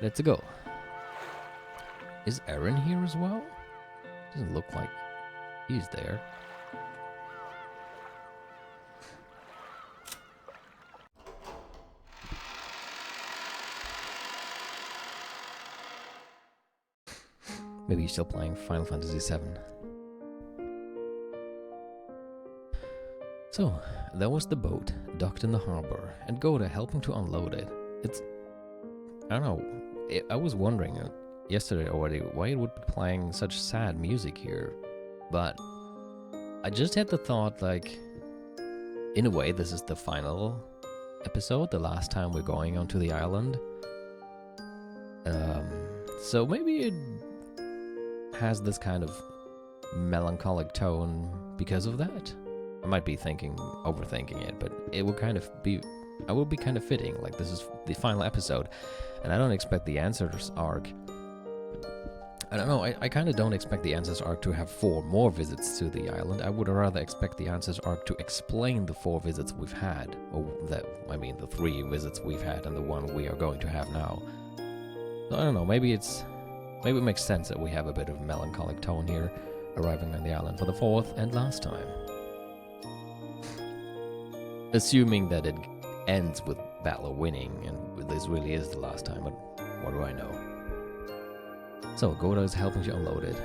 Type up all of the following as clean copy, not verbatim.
let's go. Is Aaron here as well? Doesn't look like he's there. Maybe he's still playing Final Fantasy VII. So, that was the boat, docked in the harbor, and Goda helping to unload it. I don't know, I was wondering yesterday already why it would be playing such sad music here, but I just had the thought, like, in a way this is the final episode, the last time we're going onto the island. So maybe it has this kind of melancholic tone because of that. I might be overthinking it, but it would kind of be, I would be kind of fitting, like this is the final episode, and I don't expect the Answers arc, I don't know, I kind of don't expect the Answers arc to have 4 more visits to the island. I would rather expect the Answers arc to explain the 4 visits we've had, or the 3 visits we've had and the one we are going to have now. So I don't know, maybe it makes sense that we have a bit of melancholic tone here, arriving on the island for the 4th and last time. Assuming that it ends with Battler winning, and this really is the last time, but what do I know? So, Goda is helping to unload it.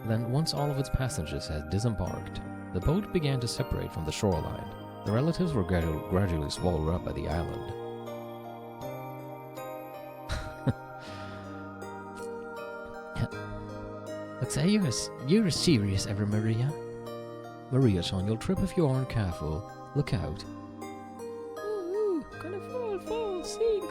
Then, once all of its passengers had disembarked, the boat began to separate from the shoreline. The relatives were gradually swallowed up by the island. Looks like you're serious ever, Maria. Maria-chan, you'll trip if you aren't careful. Look out. Ooh, gonna fall, sink.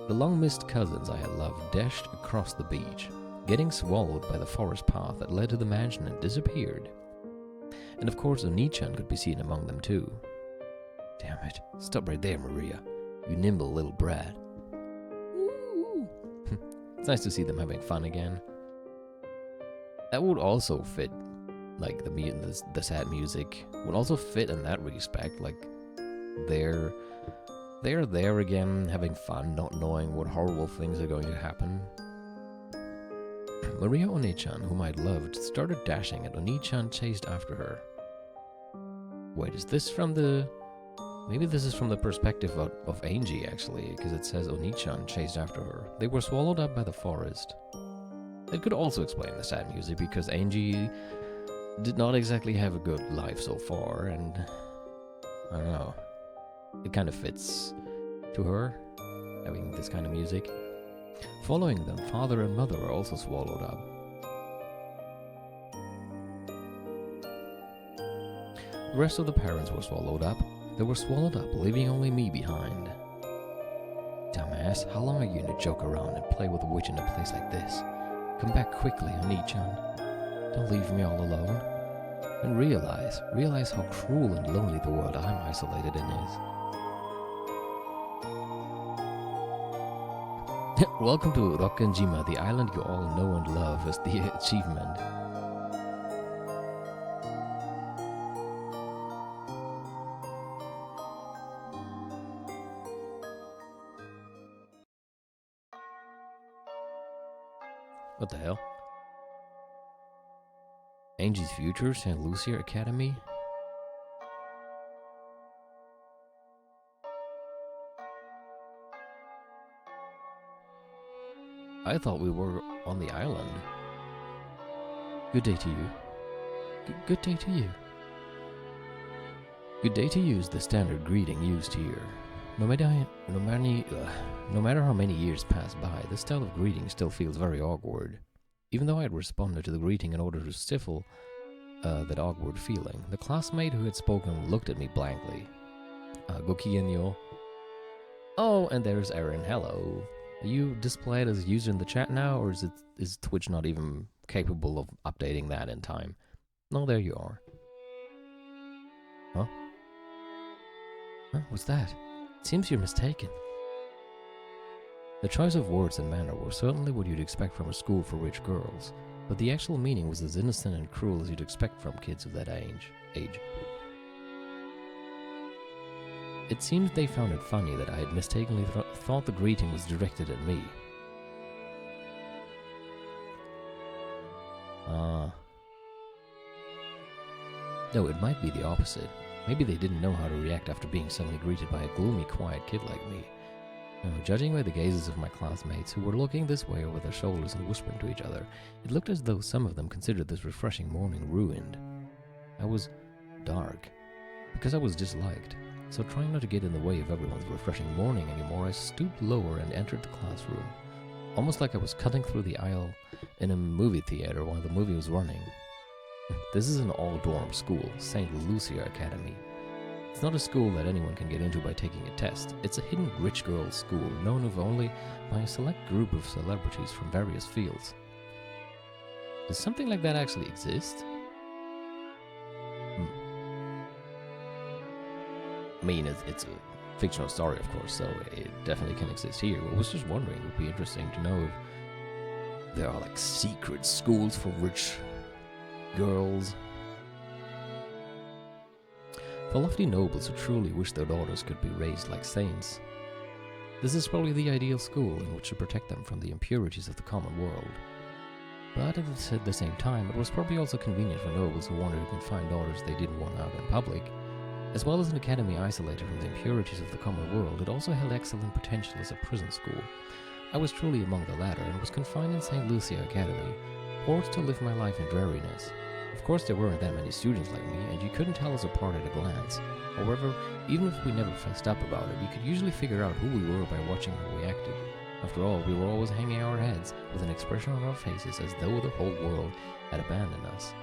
The long-missed cousins I had loved dashed across the beach, getting swallowed by the forest path that led to the mansion and disappeared. And of course, Oni-chan could be seen among them too. Damn it, stop right there, Maria. You nimble little brat. Ooh. It's nice to see them having fun again. That would also fit, like the sad music would also fit in that respect. Like they're there again, having fun, not knowing what horrible things are going to happen. Maria Oni-chan, whom I'd loved, started dashing, and Oni-chan chased after her. Wait, is this from the... Maybe this is from the perspective of Angie, actually, because it says Oni-chan chased after her. They were swallowed up by the forest. It could also explain the sad music, because Angie did not exactly have a good life so far, and... I don't know. It kind of fits to her, having this kind of music. Following them, father and mother were also swallowed up. The rest of the parents were swallowed up. They were swallowed up, leaving only me behind. Dumbass, how long are you gonna joke around and play with a witch in a place like this? Come back quickly, Oni-chan. Don't leave me all alone. And realize how cruel and lonely the world I'm isolated in is. Welcome to Rokkenjima, the island you all know and love as the achievement. What the hell? Angie's Future, St. Lucia Academy? I thought we were on the island. Good day to you. Good day to you. Good day to you is the standard greeting used here. No matter how many years pass by, this style of greeting still feels very awkward. Even though I had responded to the greeting in order to stifle that awkward feeling, the classmate who had spoken looked at me blankly. Gokienyo. Oh, and there's Aaron. Hello. Are you displayed as a user in the chat now, or is Twitch not even capable of updating that in time? No, there you are. Huh? Huh? What's that? It seems you're mistaken. The choice of words and manner were certainly what you'd expect from a school for rich girls, but the actual meaning was as innocent and cruel as you'd expect from kids of that age. It seems they found it funny that I had mistakenly thought the greeting was directed at me. No, it might be the opposite. Maybe they didn't know how to react after being suddenly greeted by a gloomy, quiet kid like me. No, judging by the gazes of my classmates, who were looking this way over their shoulders and whispering to each other, it looked as though some of them considered this refreshing morning ruined. I was dark, because I was disliked, so trying not to get in the way of everyone's refreshing morning anymore, I stooped lower and entered the classroom, almost like I was cutting through the aisle in a movie theater while the movie was running. This is an all-dorm school, St. Lucia Academy. It's not a school that anyone can get into by taking a test. It's a hidden rich girls' school, known of only by a select group of celebrities from various fields. Does something like that actually exist? I mean, it's a fictional story, of course, so it definitely can exist here. I was just wondering, it would be interesting to know if there are, like, secret schools for rich girls. For lofty nobles who truly wish their daughters could be raised like saints, this is probably the ideal school in which to protect them from the impurities of the common world. But at the same time, it was probably also convenient for nobles who wanted to confine daughters they didn't want out in public. As well as an academy isolated from the impurities of the common world, it also held excellent potential as a prison school. I was truly among the latter and was confined in St. Lucia Academy, forced to live my life in dreariness. Of course, there weren't that many students like me, and you couldn't tell us apart at a glance. However, even if we never fessed up about it, you could usually figure out who we were by watching how we acted. After all, we were always hanging our heads with an expression on our faces as though the whole world had abandoned us.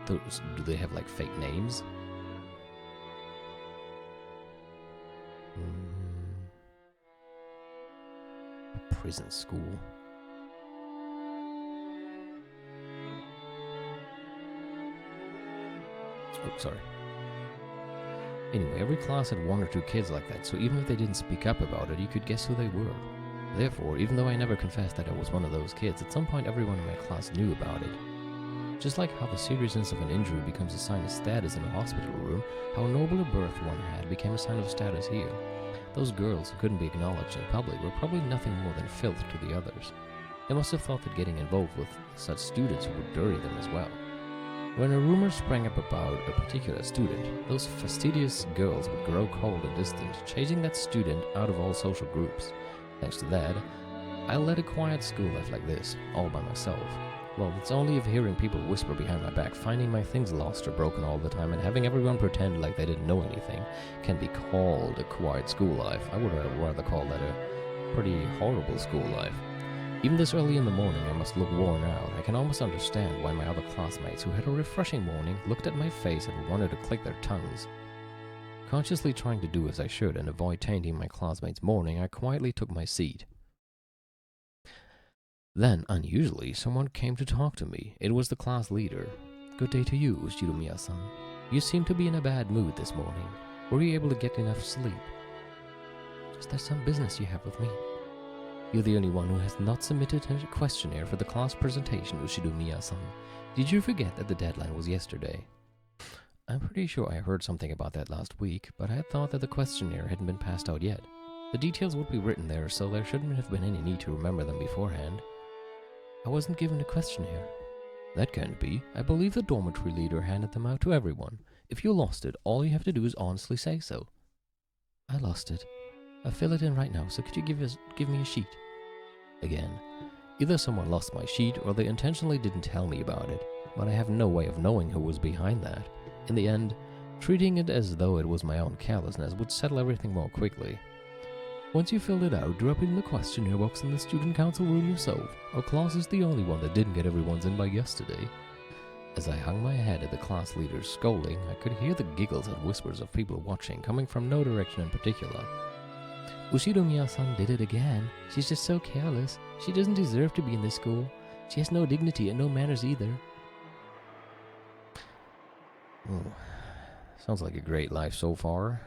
Do they have, like, fake names? A prison school. Oh, sorry. Anyway, every class had one or two kids like that, so even if they didn't speak up about it, you could guess who they were. Therefore, even though I never confessed that I was one of those kids, at some point everyone in my class knew about it. Just like how the seriousness of an injury becomes a sign of status in a hospital room, how noble a birth one had became a sign of status here. Those girls who couldn't be acknowledged in public were probably nothing more than filth to the others. They must have thought that getting involved with such students would dirty them as well. When a rumor sprang up about a particular student, those fastidious girls would grow cold and distant, chasing that student out of all social groups. Thanks to that, I led a quiet school life like this, all by myself. Well, it's only of hearing people whisper behind my back, finding my things lost or broken all the time, and having everyone pretend like they didn't know anything can be called a quiet school life. I would rather call that a pretty horrible school life. Even this early in the morning, I must look worn out. I can almost understand why my other classmates, who had a refreshing morning, looked at my face and wanted to click their tongues. Consciously trying to do as I should and avoid tainting my classmates' morning, I quietly took my seat. Then, unusually, someone came to talk to me. It was the class leader. "Good day to you, Uryuuu-san. You seem to be in a bad mood this morning. Were you able to get enough sleep? Is there some business you have with me? You're the only one who has not submitted a questionnaire for the class presentation, Uryuuu-san. Did you forget that the deadline was yesterday?" I'm pretty sure I heard something about that last week, but I had thought that the questionnaire hadn't been passed out yet. The details would be written there, so there shouldn't have been any need to remember them beforehand. I wasn't given a questionnaire. That can't be. I believe the dormitory leader handed them out to everyone. If you lost it, all you have to do is honestly say so. I lost it. I'll fill it in right now, so could you give me a sheet? Again, either someone lost my sheet or they intentionally didn't tell me about it, but I have no way of knowing who was behind that. In the end, treating it as though it was my own carelessness would settle everything more quickly. Once you filled it out, drop it in the questionnaire box in the student council room yourself. Our class is the only one that didn't get everyone's in by yesterday. As I hung my head at the class leader's scolding, I could hear the giggles and whispers of people watching coming from no direction in particular. Uryuuu-san did it again. She's just so careless. She doesn't deserve to be in this school. She has no dignity and no manners either. Sounds like a great life so far.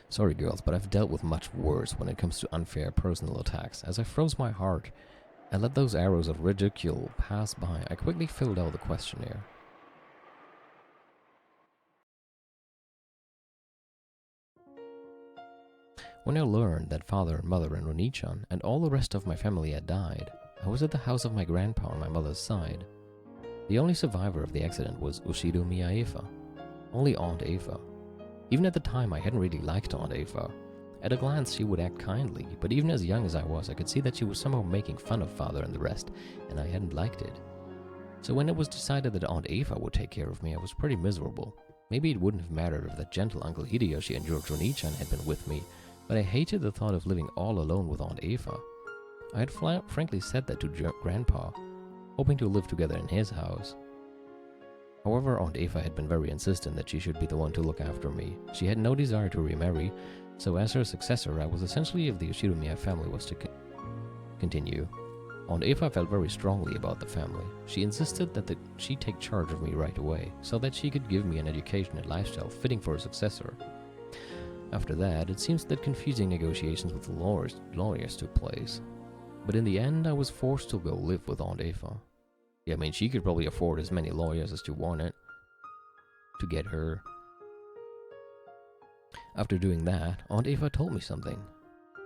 Sorry girls, but I've dealt with much worse when it comes to unfair personal attacks. As I froze my heart and let those arrows of ridicule pass by, I quickly filled out the questionnaire. When I learned that father and mother and Oni-chan and all the rest of my family had died, I was at the house of my grandpa on my mother's side. The only survivor of the accident was Ushiro Eva, only Aunt Eva. Even at the time, I hadn't really liked Aunt Eva. At a glance, she would act kindly, but even as young as I was, I could see that she was somehow making fun of father and the rest, and I hadn't liked it. So when it was decided that Aunt Eva would take care of me, I was pretty miserable. Maybe it wouldn't have mattered if that gentle Uncle Hideyoshi and George Oni-chan had been with me, but I hated the thought of living all alone with Aunt Eva. I had frankly said that to Grandpa, hoping to live together in his house. However, Aunt Eva had been very insistent that she should be the one to look after me. She had no desire to remarry, so as her successor, I was essentially if the Ushiro family was to continue. Aunt Eva felt very strongly about the family. She insisted that she take charge of me right away, so that she could give me an education and lifestyle fitting for a successor. After that, it seems that confusing negotiations with the lawyers took place. But in the end, I was forced to go live with Aunt Eva. Yeah, I mean, she could probably afford as many lawyers as she wanted to get her. After doing that, Aunt Eva told me something.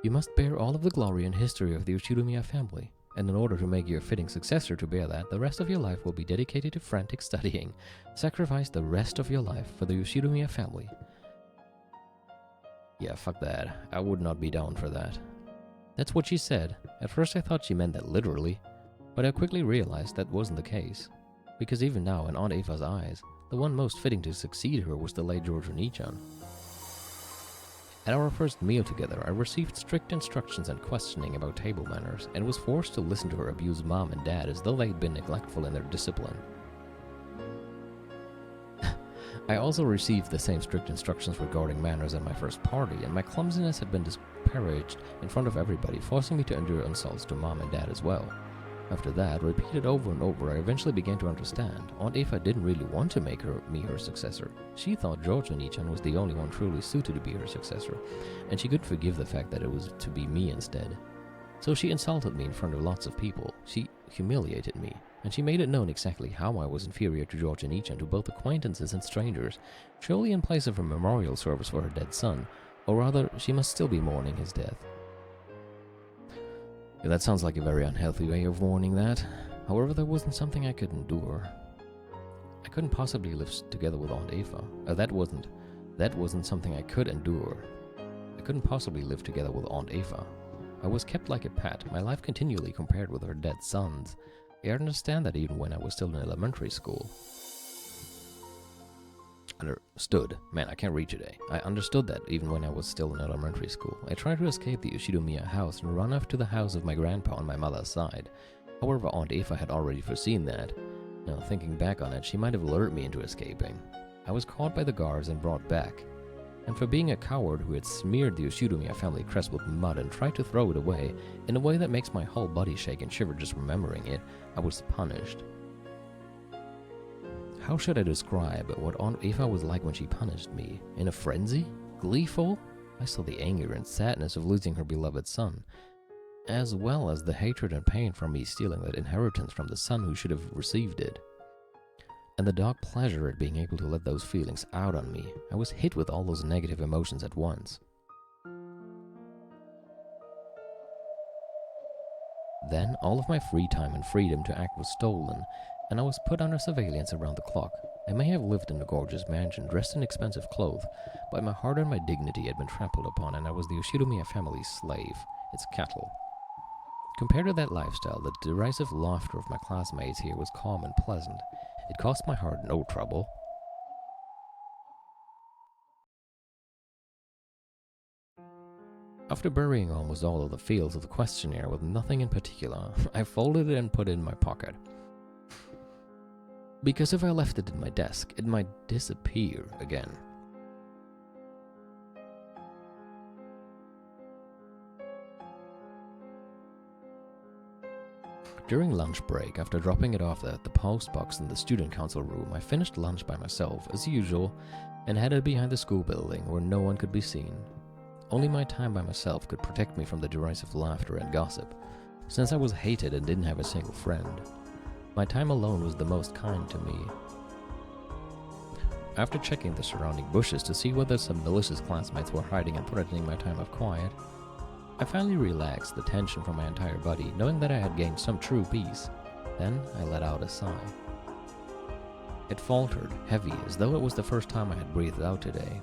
You must bear all of the glory and history of the Ushiro family, and in order to make you a fitting successor to bear that, the rest of your life will be dedicated to frantic studying. Sacrifice the rest of your life for the Ushiro family. Yeah, fuck that. I would not be down for that. That's what she said. At first I thought she meant that literally, but I quickly realized that wasn't the case. Because even now, in Aunt Eva's eyes, the one most fitting to succeed her was the late George Oni-chan. At our first meal together, I received strict instructions and questioning about table manners, and was forced to listen to her abuse mom and dad as though they'd been neglectful in their discipline. I also received the same strict instructions regarding manners at my first party, and my clumsiness had been disparaged in front of everybody, forcing me to endure insults to mom and dad as well. After that, repeated over and over, I eventually began to understand. Aunt Eva didn't really want to make me her successor. She thought George Oni-chan was the only one truly suited to be her successor, and she couldn't forgive the fact that it was to be me instead. So she insulted me in front of lots of people. She humiliated me, and she made it known exactly how I was inferior to George Oni-chan to both acquaintances and strangers, surely in place of a memorial service for her dead son, or rather, she must still be mourning his death. Yeah, that sounds like a very unhealthy way of mourning that. However, there wasn't something I could endure. I couldn't possibly live together with Aunt Eva. That wasn't something I could endure. I couldn't possibly live together with Aunt Eva. I was kept like a pet, my life continually compared with her dead son's. I understand that even when I was still in elementary school. Understood. Man, I can't read today. I understood that even when I was still in elementary school. I tried to escape the Ushiro house and run off to the house of my grandpa on my mother's side. However, Aunt Eva had already foreseen that. Now, thinking back on it, she might have lured me into escaping. I was caught by the guards and brought back. And for being a coward who had smeared the Ushiro family crest with mud and tried to throw it away, in a way that makes my whole body shake and shiver just remembering it, I was punished. How should I describe what Aunt Eva was like when she punished me? In a frenzy? Gleeful? I saw the anger and sadness of losing her beloved son, as well as the hatred and pain from me stealing that inheritance from the son who should have received it. And the dark pleasure at being able to let those feelings out on me. I was hit with all those negative emotions at once. Then all of my free time and freedom to act was stolen, and I was put under surveillance around the clock. I may have lived in a gorgeous mansion, dressed in expensive clothes, but my heart and my dignity had been trampled upon, and I was the Ushiro family's slave, its cattle. Compared to that lifestyle, the derisive laughter of my classmates here was calm and pleasant. It cost my heart no trouble. After burying almost all of the fields of the questionnaire with nothing in particular, I folded it and put it in my pocket. Because if I left it in my desk, it might disappear again. During lunch break, after dropping it off at the post box in the student council room, I finished lunch by myself, as usual, and headed behind the school building where no one could be seen. Only my time by myself could protect me from the derisive laughter and gossip, since I was hated and didn't have a single friend. My time alone was the most kind to me. After checking the surrounding bushes to see whether some malicious classmates were hiding and threatening my time of quiet, I finally relaxed the tension from my entire body, knowing that I had gained some true peace. Then I let out a sigh. It faltered, heavy, as though it was the first time I had breathed out today.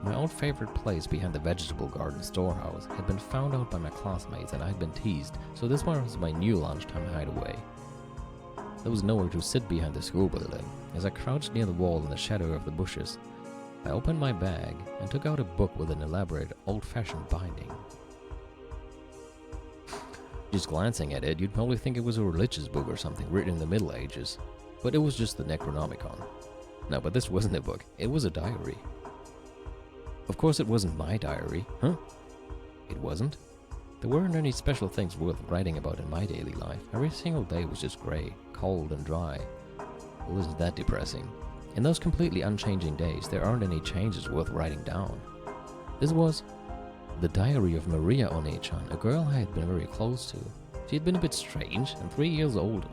My old favorite place behind the vegetable garden storehouse had been found out by my classmates and I had been teased, so this was my new lunchtime hideaway. There was nowhere to sit behind the school building. As I crouched near the wall in the shadow of the bushes, I opened my bag and took out a book with an elaborate, old-fashioned binding. Just glancing at it, you'd probably think it was a religious book or something written in the Middle Ages, but it was just the Necronomicon. No, but this wasn't a book, it was a diary. Of course it wasn't my diary, huh? It wasn't. There weren't any special things worth writing about in my daily life. Every single day was just grey, cold and dry. Well, isn't that depressing? In those completely unchanging days, there aren't any changes worth writing down. This was the diary of Maria One-chan, a girl I had been very close to. She had been a bit strange and 3 years older.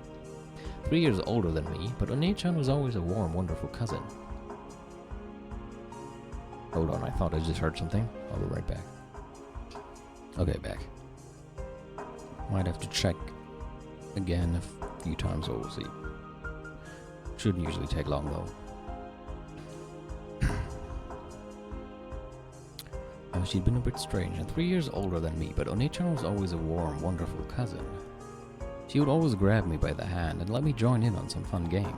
3 years older than me, but One-chan was always a warm, wonderful cousin. Hold on, I thought I just heard something. I'll be right back. Okay, back. Might have to check again a few times, so we'll see. Shouldn't usually take long though. She'd been a bit strange and 3 years older than me, but One-chan was always a warm, wonderful cousin. She would always grab me by the hand and let me join in on some fun game.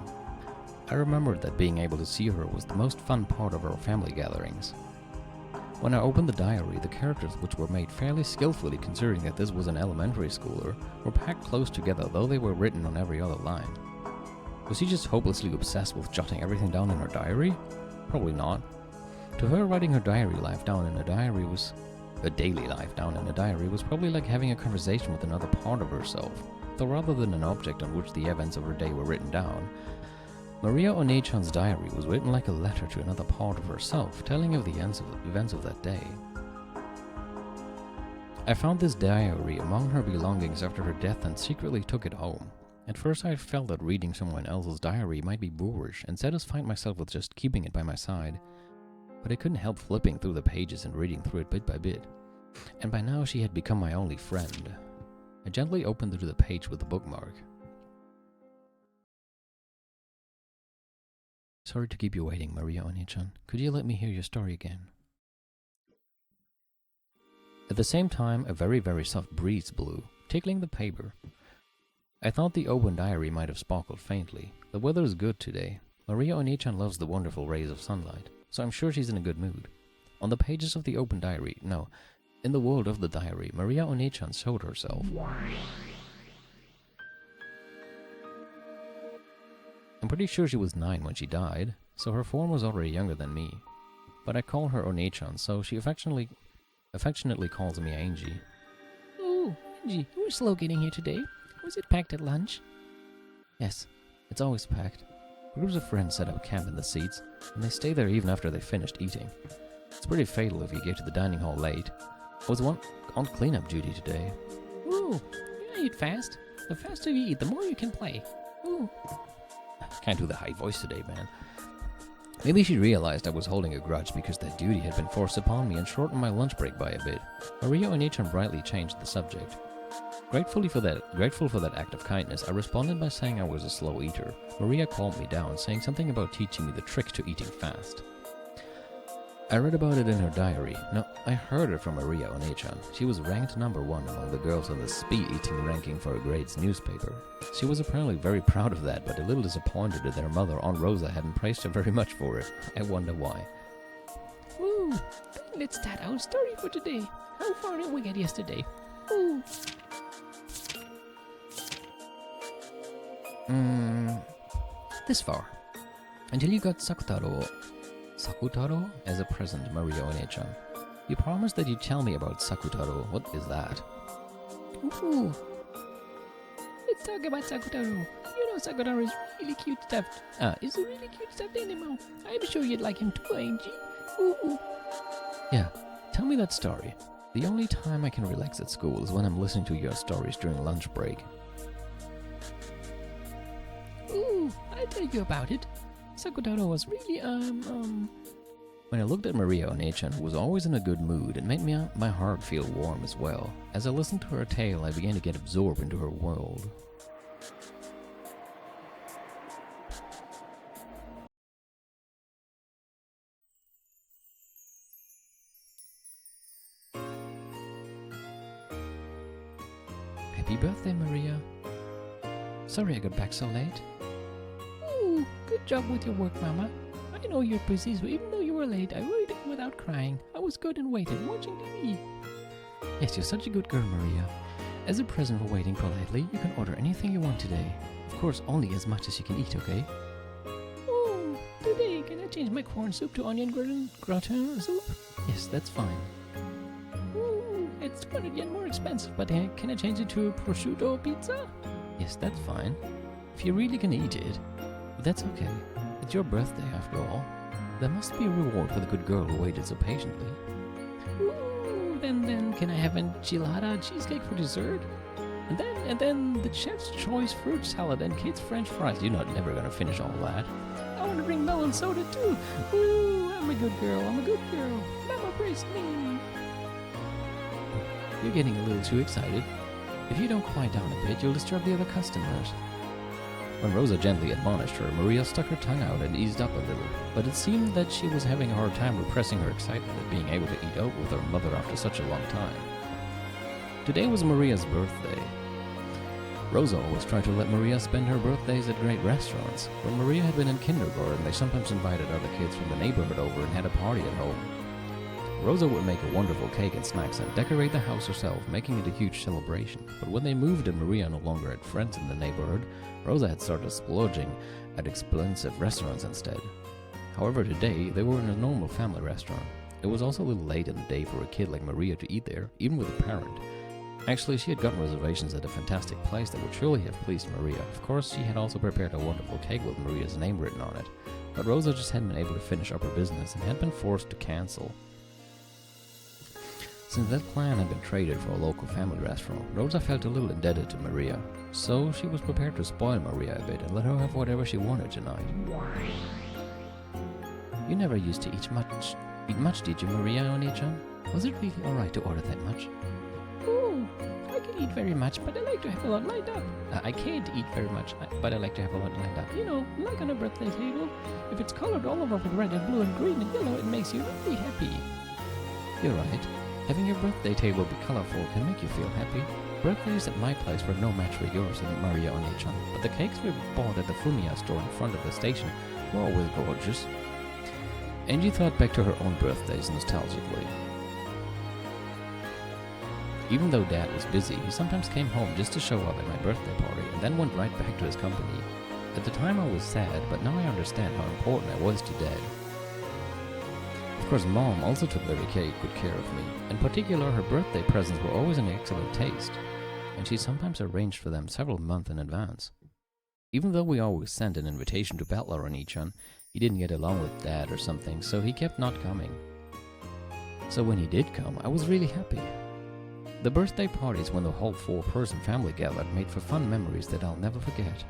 I remembered that being able to see her was the most fun part of our family gatherings. When I opened the diary, the characters, which were made fairly skillfully considering that this was an elementary schooler, were packed close together, though they were written on every other line. Was she just hopelessly obsessed with jotting everything down in her diary? Probably not. To her, writing her daily life down in a diary was probably like having a conversation with another part of herself, though rather than an object on which the events of her day were written down, Maria One-chan's diary was written like a letter to another part of herself, telling of the events of that day. I found this diary among her belongings after her death and secretly took it home. At first I felt that reading someone else's diary might be boorish and satisfied myself with just keeping it by my side, but I couldn't help flipping through the pages and reading through it bit by bit, and by now she had become my only friend. I gently opened to the page with the bookmark. Sorry to keep you waiting, Maria One-chan. Could you let me hear your story again? At the same time, a very, very soft breeze blew, tickling the paper. I thought the open diary might have sparkled faintly. The weather is good today. Maria One-chan loves the wonderful rays of sunlight, so I'm sure she's in a good mood. On the pages of the open diary, no, in the world of the diary, Maria One-chan showed herself. I'm pretty sure she was 9 when she died, so her form was already younger than me. But I call her One-chan, so she affectionately calls me Angie. Oh, Angie, you were slow getting here today. Was it packed at lunch? Yes, it's always packed. Groups of friends set up camp in the seats, and they stay there even after they've finished eating. It's pretty fatal if you get to the dining hall late. I was on cleanup duty today. Ooh, you eat fast. The faster you eat, the more you can play. Ooh. Can't do the high voice today, man. Maybe she realized I was holding a grudge because that duty had been forced upon me and shortened my lunch break by a bit. Maria One-chan brightly changed the subject. Grateful for that act of kindness, I responded by saying I was a slow eater. Maria calmed me down, saying something about teaching me the trick to eating fast. I read about it in her diary. No, I heard it from Maria One-chan. She was ranked number 1 among the girls on the speed eating ranking for a grade's newspaper. She was apparently very proud of that, but a little disappointed that their mother, Aunt Rosa, hadn't praised her very much for it. I wonder why. Ooh, let's start our story for today. How far did we get yesterday? Ooh. This far. Until you got Sakutaro as a present, Maria One-chan. You promised that you'd tell me about Sakutaro. What is that? Ooh. Let's talk about Sakutaro. You know Sakutaro is really cute stuffed. Is a really cute stuffed animal. I'm sure you'd like him too, Angie. Ooh. Yeah, tell me that story. The only time I can relax at school is when I'm listening to your stories during lunch break. Ooh, I'll tell you about it. Sakutaro was really, When I looked at Maria Onechan, who was always in a good mood, it made my heart feel warm as well. As I listened to her tale, I began to get absorbed into her world. Happy birthday, Maria. Sorry I got back so late. Ooh, good job with your work, Mama. I know you're busy, so even though you were late, I waited without crying. I was good and waited, watching TV. Yes, you're such a good girl, Maria. As a present for waiting politely, you can order anything you want today. Of course, only as much as you can eat, okay? Oh, today can I change my corn soup to onion gratin soup? Yes, that's fine. Ooh, it's 200 yen more expensive, but can I change it to prosciutto pizza? Yes, that's fine. If you really can eat it, but that's okay. It's your birthday after all. There must be a reward for the good girl who waited so patiently. Ooh, then can I have enchilada cheesecake for dessert? And then the chef's choice fruit salad and kids' French fries. You're not never gonna finish all that. I want to bring melon soda too. Ooh, I'm a good girl. I'm a good girl. Mama praised me. You're getting a little too excited. If you don't quiet down a bit, you'll disturb the other customers. When Rosa gently admonished her, Maria stuck her tongue out and eased up a little, but it seemed that she was having a hard time repressing her excitement at being able to eat out with her mother after such a long time. Today was Maria's birthday. Rosa always tried to let Maria spend her birthdays at great restaurants. When Maria had been in kindergarten, they sometimes invited other kids from the neighborhood over and had a party at home. Rosa would make a wonderful cake and snacks and decorate the house herself, making it a huge celebration. But when they moved and Maria no longer had friends in the neighborhood, Rosa had started splurging at expensive restaurants instead. However, today, they were in a normal family restaurant. It was also a little late in the day for a kid like Maria to eat there, even with a parent. Actually, she had gotten reservations at a fantastic place that would surely have pleased Maria. Of course, she had also prepared a wonderful cake with Maria's name written on it. But Rosa just hadn't been able to finish up her business and had been forced to cancel. Since that plan had been traded for a local family restaurant, Rosa felt a little indebted to Maria, so she was prepared to spoil Maria a bit and let her have whatever she wanted tonight. You never used to eat much, did you, Maria Onechan? Was it really alright to order that much? Ooh, I can eat very much, but I like to have a lot lined up. I can't eat very much, but I like to have a lot lined up. You know, like on a birthday table. If it's colored all over with red and blue and green and yellow, it makes you really happy. You're right. Having your birthday table be colorful can make you feel happy. Birthdays at my place were no match for yours and Maria Onechan, but the cakes we bought at the Fumiya store in front of the station were always gorgeous. Angie thought back to her own birthdays nostalgically. Even though Dad was busy, he sometimes came home just to show up at my birthday party and then went right back to his company. At the time I was sad, but now I understand how important I was to Dad. Of course, Mom also took very good care of me. In particular, her birthday presents were always in excellent taste, and she sometimes arranged for them several months in advance. Even though we always sent an invitation to Butler on Ichan, he didn't get along with Dad or something, so he kept not coming. So when he did come, I was really happy. The birthday parties when the whole 4-person family gathered made for fun memories that I'll never forget.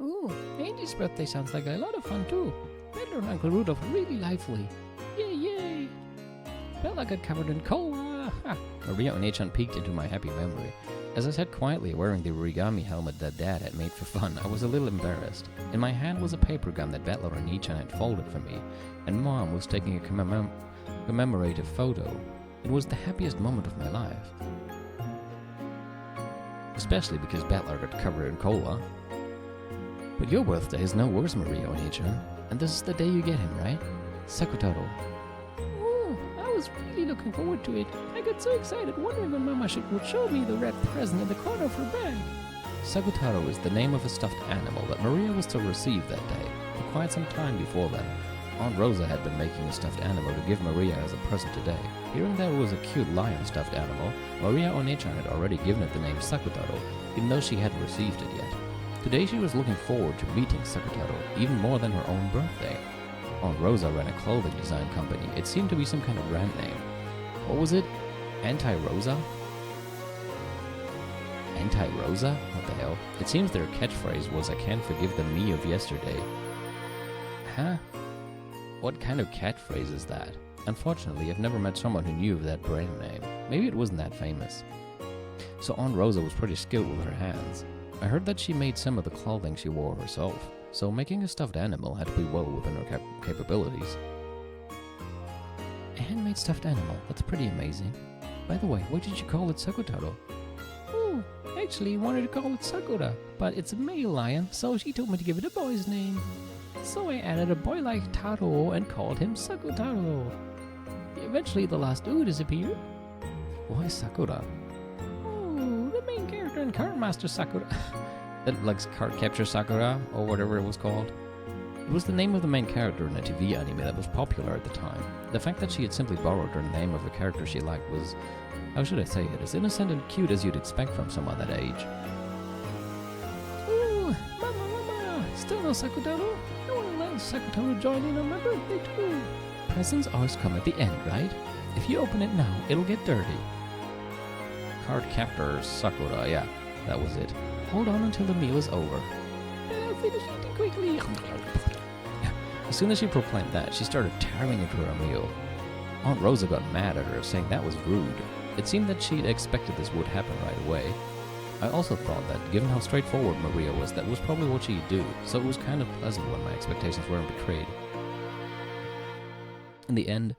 Ooh, Angie's birthday sounds like a lot of fun too. Peddler and Uncle Rudolph are really lively. Yay, yay! Bella got covered in cola. Ha. Maria Onechan peeked into my happy memory. As I sat quietly wearing the origami helmet that Dad had made for fun, I was a little embarrassed. In my hand was a paper gun that Butler Onechan had folded for me, and Mom was taking a commemorative photo. It was the happiest moment of my life. Especially because Butler got covered in cola. But your birthday is no worse, Maria Onechan. And this is the day you get him, right? Sakutaro. Ooh, I was really looking forward to it. I got so excited, wondering when Mama would show me the red present in the corner of her bag. Sakutaro is the name of a stuffed animal that Maria was to receive that day. For quite some time before then, Aunt Rosa had been making a stuffed animal to give Maria as a present today. Hearing that it was a cute lion stuffed animal, Maria Onechan had already given it the name Sakutaro, even though she hadn't received it yet. Today she was looking forward to meeting Sakutaro, even more than her own birthday. Aunt Rosa ran a clothing design company. It seemed to be some kind of brand name. What was it? Anti-Rosa? Anti-Rosa? What the hell? It seems their catchphrase was "I can't forgive the me of yesterday." Huh? What kind of catchphrase is that? Unfortunately, I've never met someone who knew of that brand name. Maybe it wasn't that famous. So Aunt Rosa was pretty skilled with her hands. I heard that she made some of the clothing she wore herself, so making a stuffed animal had to be well within her capabilities. A handmade stuffed animal, that's pretty amazing. By the way, why did you call it Sakutaro? Oh, actually, I wanted to call it Sakura, but it's a male lion, so she told me to give it a boy's name. So I added a boy like Taro and called him Sakutaro. Eventually, the last "oo" disappeared. Why Sakura? Oh, the main character in Card Master Sakura. That like Card Capture Sakura, or whatever it was called. It was the name of the main character in a TV anime that was popular at the time. The fact that she had simply borrowed the name of a character she liked was, how should I say it, as innocent and cute as you'd expect from someone that age. Ooh, Mama, still no Sakutaro? I want to let Sakutaro join in on my birthday too. Presents always come at the end, right? If you open it now, it'll get dirty. Card Captor Sakura, yeah, that was it. Hold on until the meal is over. Finish eating quickly. As soon as she proclaimed that, she started tearing into her meal. Aunt Rosa got mad at her, saying that was rude. It seemed that she'd expected this would happen right away. I also thought that, given how straightforward Maria was, that was probably what she'd do, so it was kind of pleasant when my expectations weren't betrayed. In the end,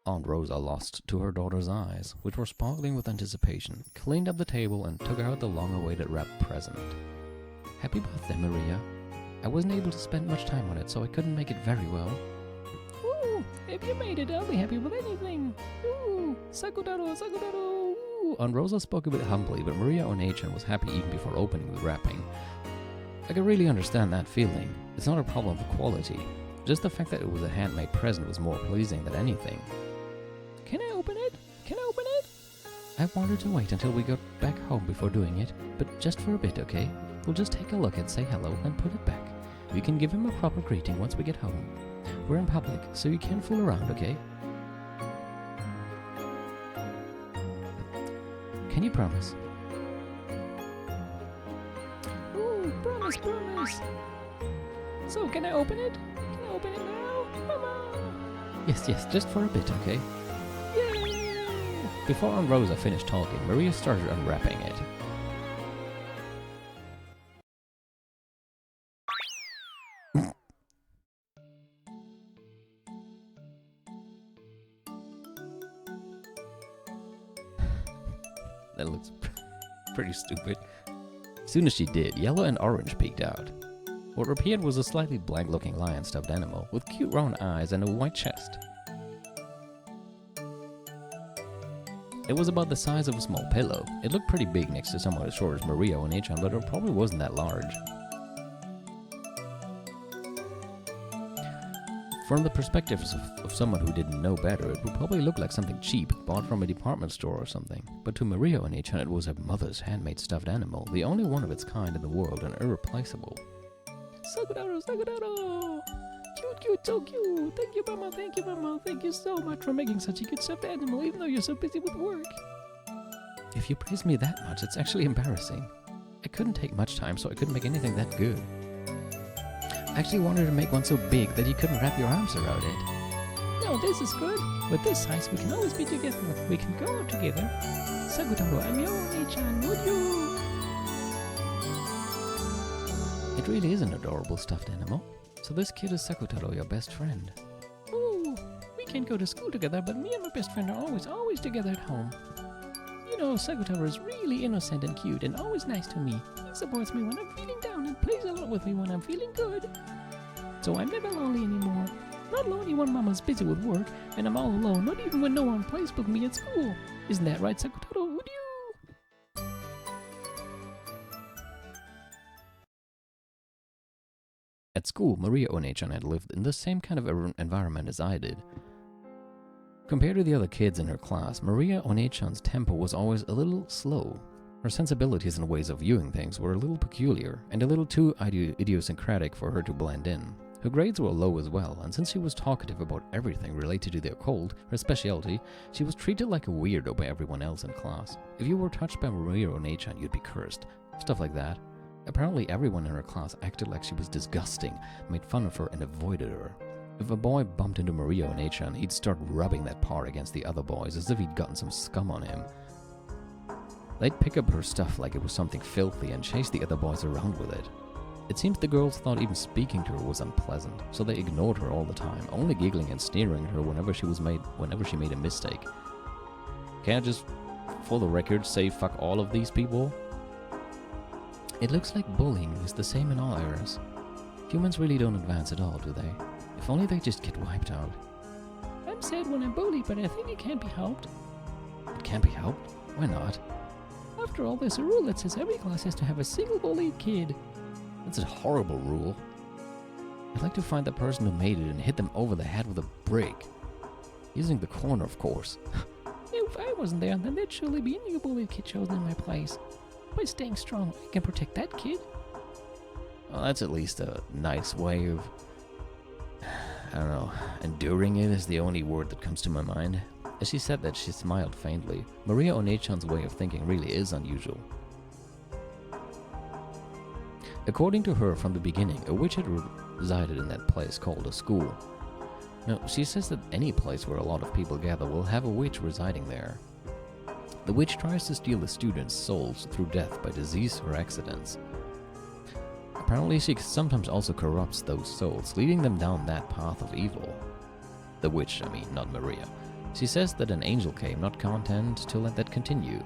Aunt Rosa lost to her daughter's eyes, which were sparkling with anticipation, cleaned up the table, and took out the long-awaited wrapped present. Happy birthday, Maria. I wasn't able to spend much time on it, so I couldn't make it very well. Ooh, if you made it, I'll be happy with anything. Ooh, Sakutaro, Sakutaro. Ooh. Aunt Rosa spoke a bit humbly, but Maria Onechan was happy even before opening the wrapping. I could really understand that feeling. It's not a problem of quality. Just the fact that it was a handmade present was more pleasing than anything. Can I open it? Can I open it? I wanted to wait until we got back home before doing it, but just for a bit, okay? We'll just take a look and say hello and put it back. We can give him a proper greeting once we get home. We're in public, so you can't fool around, okay? Can you promise? Ooh, promise, promise. So, can I open it? Can I open it now? Mama! Yes, just for a bit, okay? Yay! Before Aunt Rosa finished talking, Maria started unwrapping it. That looks pretty stupid. As soon as she did, yellow and orange peeked out. What appeared was a slightly blank-looking lion stuffed animal with cute round eyes and a white chest. It was about the size of a small pillow. It looked pretty big next to someone as short as Maria Onechan, but it probably wasn't that large. From the perspective of someone who didn't know better, it would probably look like something cheap, bought from a department store or something. But to Maria Onechan, it was her mother's handmade stuffed animal, the only one of its kind in the world and irreplaceable. Sakutaro, Sakutaro! Cute, so cute! Thank you, Mama, thank you, Mama. Thank you so much for making such a good stuffed animal, even though you're so busy with work. If you praise me that much, it's actually embarrassing. I couldn't take much time, so I couldn't make anything that good. I actually wanted to make one so big that you couldn't wrap your arms around it. No, this is good. With this size, we can always be together. We can go out together. Sakutaro, I'm your Onechan, Uryuuu! It really is an adorable stuffed animal. So this kid is Sakutaro, your best friend. Ooh, we can't go to school together, but me and my best friend are always together at home. You know, Sakutaro is really innocent and cute and always nice to me. He supports me when I'm feeling down and plays a lot with me when I'm feeling good. So I'm never lonely anymore. Not lonely when Mama's busy with work and I'm all alone, not even when no one plays with me at school. Isn't that right, Sakutaro? Would you? At school, Maria Onechan had lived in the same kind of environment as I did. Compared to the other kids in her class, Maria Onechan's tempo was always a little slow. Her sensibilities and ways of viewing things were a little peculiar, and a little too idiosyncratic for her to blend in. Her grades were low as well, and since she was talkative about everything related to the occult, her specialty, she was treated like a weirdo by everyone else in class. If you were touched by Maria Onechan, you'd be cursed. Stuff like that. Apparently everyone in her class acted like she was disgusting, made fun of her and avoided her. If a boy bumped into Maria Onechan, he'd start rubbing that part against the other boys as if he'd gotten some scum on him. They'd pick up her stuff like it was something filthy and chase the other boys around with it. It seems the girls thought even speaking to her was unpleasant, so they ignored her all the time, only giggling and sneering at her whenever she made a mistake. Can't I just, for the record, say fuck all of these people? It looks like bullying is the same in all eras. Humans really don't advance at all, do they? If only they just get wiped out. I'm sad when I'm bullied, but I think it can't be helped. It can't be helped? Why not? After all, there's a rule that says every class has to have a single bullied kid. That's a horrible rule. I'd like to find the person who made it and hit them over the head with a brick. Using the corner, of course. If I wasn't there, then there'd surely be a new bullied kid chosen in my place. By staying strong, I can protect that kid. Well, that's at least a nice way of... I don't know. Enduring it is the only word that comes to my mind. As she said that, she smiled faintly. Maria Onechan's way of thinking really is unusual. According to her, from the beginning, a witch had resided in that place called a school. Now, she says that any place where a lot of people gather will have a witch residing there. The witch tries to steal the students' souls through death by disease or accidents. Apparently, she sometimes also corrupts those souls, leading them down that path of evil. The witch, I mean, not Maria. She says that an angel came, not content, to let that continue.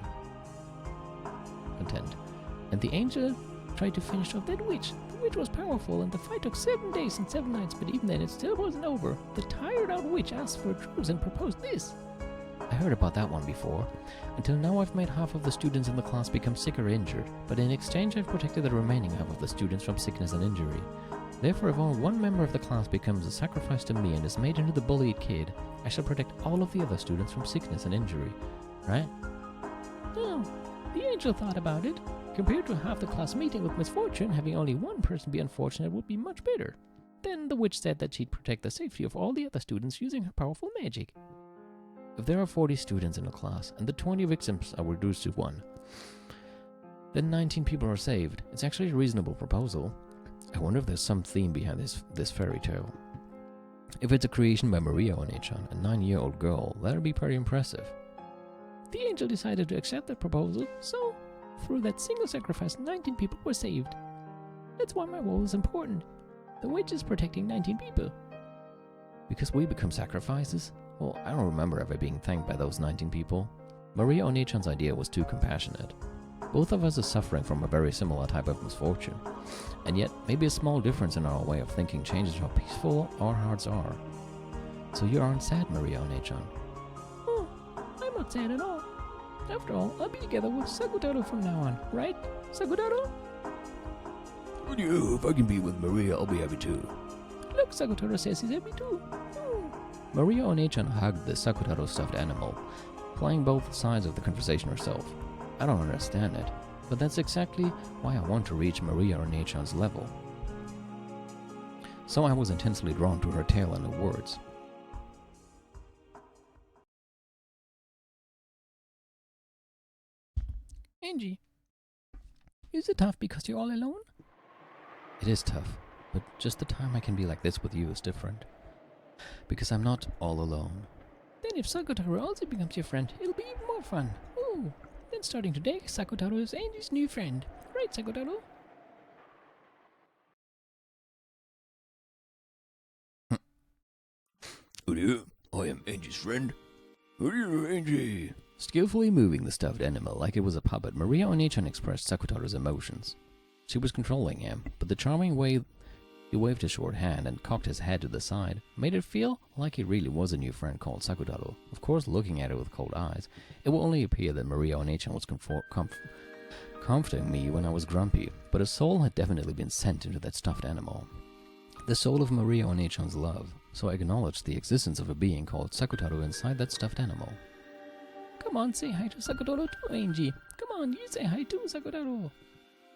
And the angel tried to finish off that witch. The witch was powerful, and the fight took 7 days and 7 nights, but even then it still wasn't over. The tired-out witch asked for a truce and proposed this. I heard about that one before. Until now I've made half of the students in the class become sick or injured, but in exchange I've protected the remaining half of the students from sickness and injury. Therefore, if only one member of the class becomes a sacrifice to me and is made into the bullied kid, I shall protect all of the other students from sickness and injury. Right? Oh, the angel thought about it. Compared to half the class meeting with misfortune, having only one person be unfortunate would be much better. Then the witch said that she'd protect the safety of all the other students using her powerful magic. If there are 40 students in a class and the 20 victims are reduced to 1, then 19 people are saved. It's actually a reasonable proposal. I wonder if there's some theme behind this fairy tale. If it's a creation by Maria Onechan, a 9-year-old girl, that'd be pretty impressive. The angel decided to accept that proposal, so through that single sacrifice, 19 people were saved. That's why my role is important. The witch is protecting 19 people. Because we become sacrifices? Well, I don't remember ever being thanked by those 19 people. Maria Onechan's idea was too compassionate. Both of us are suffering from a very similar type of misfortune. And yet, maybe a small difference in our way of thinking changes how peaceful our hearts are. So you aren't sad, Maria Onechan? Oh, I'm not sad at all. After all, I'll be together with Sakutaro from now on, right, Sakutaro? Uryuuu, if I can be with Maria, I'll be happy too. Look, Sakutaro says he's happy too. Maria Onechan hugged the Sakutaro stuffed animal, playing both sides of the conversation herself. I don't understand it, but that's exactly why I want to reach Maria Onechan's level. So I was intensely drawn to her tale and her words. Angie, is it tough because you're all alone? It is tough, but just the time I can be like this with you is different. Because I'm not all alone. Then if Sakutaro also becomes your friend, it'll be even more fun. Ooh, then starting today, Sakutaro is Angie's new friend. Right, Sakutaro? Uryuuu, I am Angie's friend. Uryuuu, Angie. Skillfully moving the stuffed animal like it was a puppet, Maria Onechan expressed Sakutaro's emotions. She was controlling him, but the charming way he waved his short hand and cocked his head to the side made it feel like he really was a new friend called Sakutaro. Of course, looking at it with cold eyes, it will only appear that Maria Onechan was comforting me when I was grumpy, but a soul had definitely been sent into that stuffed animal. The soul of Maria Onechan's love, so I acknowledged the existence of a being called Sakutaro inside that stuffed animal. Come on, say hi to Sakutaro too, Angie. Come on, you say hi too, Sakutaro.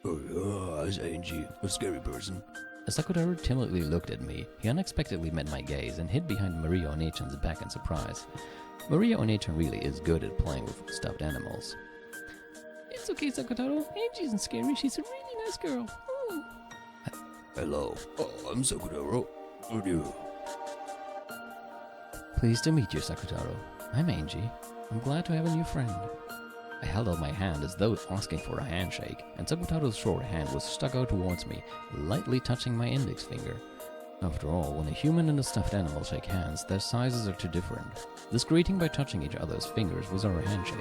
Oh, it's Angie, a scary person. As Sakutaro timidly looked at me, he unexpectedly met my gaze and hid behind Maria Onechan's back in surprise. Maria Onechan really is good at playing with stuffed animals. It's okay, Sakutaro. Angie isn't scary. She's a really nice girl. Oh. Hello. Oh, I'm Sakutaro. Uryuuu. Pleased to meet you, Sakutaro. I'm Angie. I'm glad to have a new friend. I held out my hand as though asking for a handshake, and Sakutaro's short hand was stuck out towards me, lightly touching my index finger. After all, when a human and a stuffed animal shake hands, their sizes are too different. This greeting by touching each other's fingers was our handshake.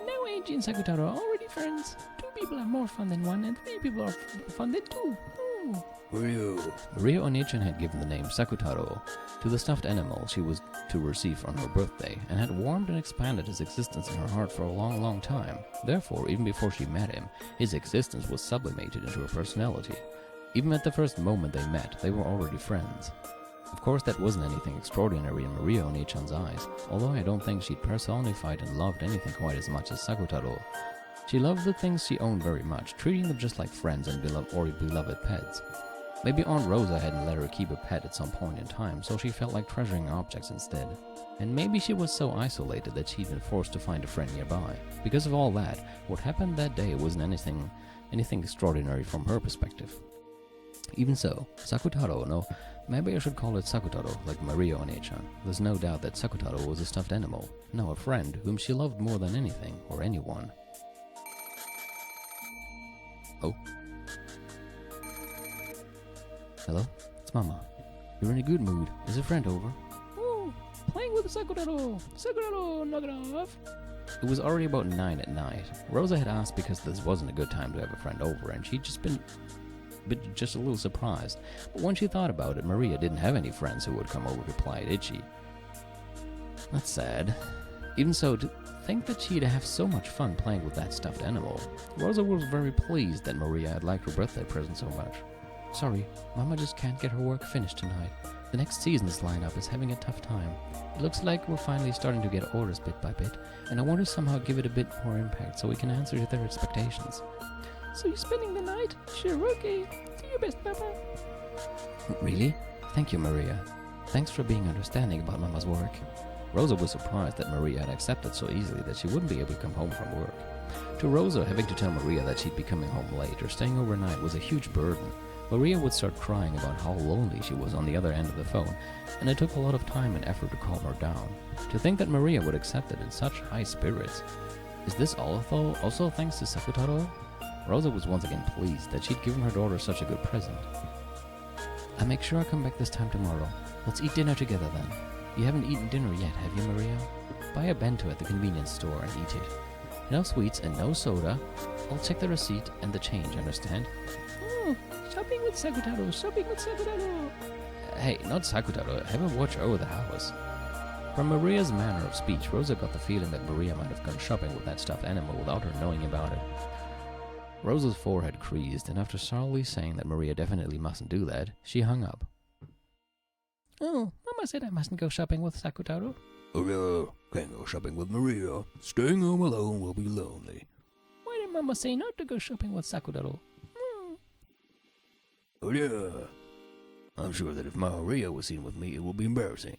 Now Angie and Sakutaro are already friends. 2 people are more fun than 1, and 3 people are fun than 2. Uryuuu. Maria Onechan had given the name Sakutaro to the stuffed animal she was to receive on her birthday, and had warmed and expanded his existence in her heart for a long, long time. Therefore, even before she met him, his existence was sublimated into her personality. Even at the first moment they met, they were already friends. Of course, that wasn't anything extraordinary in Maria Onechan's eyes, although I don't think she'd personified and loved anything quite as much as Sakutaro. She loved the things she owned very much, treating them just like friends and beloved pets. Maybe Aunt Rosa hadn't let her keep a pet at some point in time, so she felt like treasuring objects instead. And maybe she was so isolated that she'd been forced to find a friend nearby. Because of all that, what happened that day wasn't anything extraordinary from her perspective. Even so, Sakutaro, no, maybe I should call it Sakutaro, like Maria Onechan. There's no doubt that Sakutaro was a stuffed animal, no, a friend whom she loved more than anything or anyone. Oh. Hello? It's Mama. You're in a good mood. Is a friend over? Oh, playing with Sakutaro. Sakutaro, knock it off. It was already about 9 at night. Rosa had asked because this wasn't a good time to have a friend over, and she'd just been a little surprised. But when she thought about it, Maria didn't have any friends who would come over to play, did she? That's sad. Even so, to think that she'd have so much fun playing with that stuffed animal. Rosa was very pleased that Maria had liked her birthday present so much. Sorry, Mama just can't get her work finished tonight. The next season's lineup is having a tough time. It looks like we're finally starting to get orders bit by bit, and I want to somehow give it a bit more impact so we can answer to their expectations. So you're spending the night? Sure, okay. Do your best, Papa. Really? Thank you, Maria. Thanks for being understanding about Mama's work. Rosa was surprised that Maria had accepted so easily that she wouldn't be able to come home from work. To Rosa, having to tell Maria that she'd be coming home late or staying overnight was a huge burden. Maria would start crying about how lonely she was on the other end of the phone, and it took a lot of time and effort to calm her down. To think that Maria would accept it in such high spirits. Is this also thanks to Sakutaro? Rosa was once again pleased that she'd given her daughter such a good present. I'll make sure I come back this time tomorrow. Let's eat dinner together then. You haven't eaten dinner yet, have you, Maria? Buy a bento at the convenience store and eat it. No sweets and no soda. I'll check the receipt and the change, understand? Oh, shopping with Sakutaro, shopping with Sakutaro. Hey, not Sakutaro. Have a watch over the house. From Maria's manner of speech, Rosa got the feeling that Maria might have gone shopping with that stuffed animal without her knowing about it. Rosa's forehead creased, and after sorrowfully saying that Maria definitely mustn't do that, she hung up. Oh, Mama said I mustn't go shopping with Sakutaro. Oh yeah, can't go shopping with Maria. Staying home alone will be lonely. Why did Mama say not to go shopping with Sakutaro? Oh yeah. I'm sure that if Maria was seen with me, it will be embarrassing.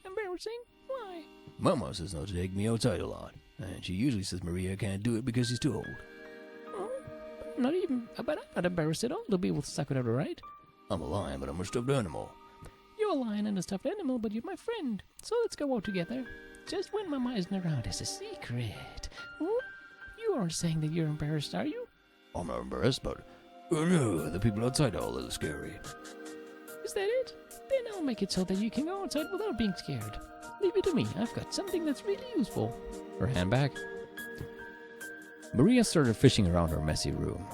Embarrassing? Why? Mama says not to take me outside a lot, and she usually says Maria can't do it because she's too old. But I'm not embarrassed at all to be with Sakutaro, right? I'm a lion, but I'm a stuffed animal. You're a lion and a stuffed animal, but you're my friend. So let's go out together. Just when Mama isn't around as a secret. You aren't saying that you're embarrassed, are you? I'm not embarrassed, but no, the people outside are a little scary. Is that it? Then I'll make it so that you can go outside without being scared. Leave it to me. I've got something that's really useful. Her hand back. Maria started fishing around her messy room.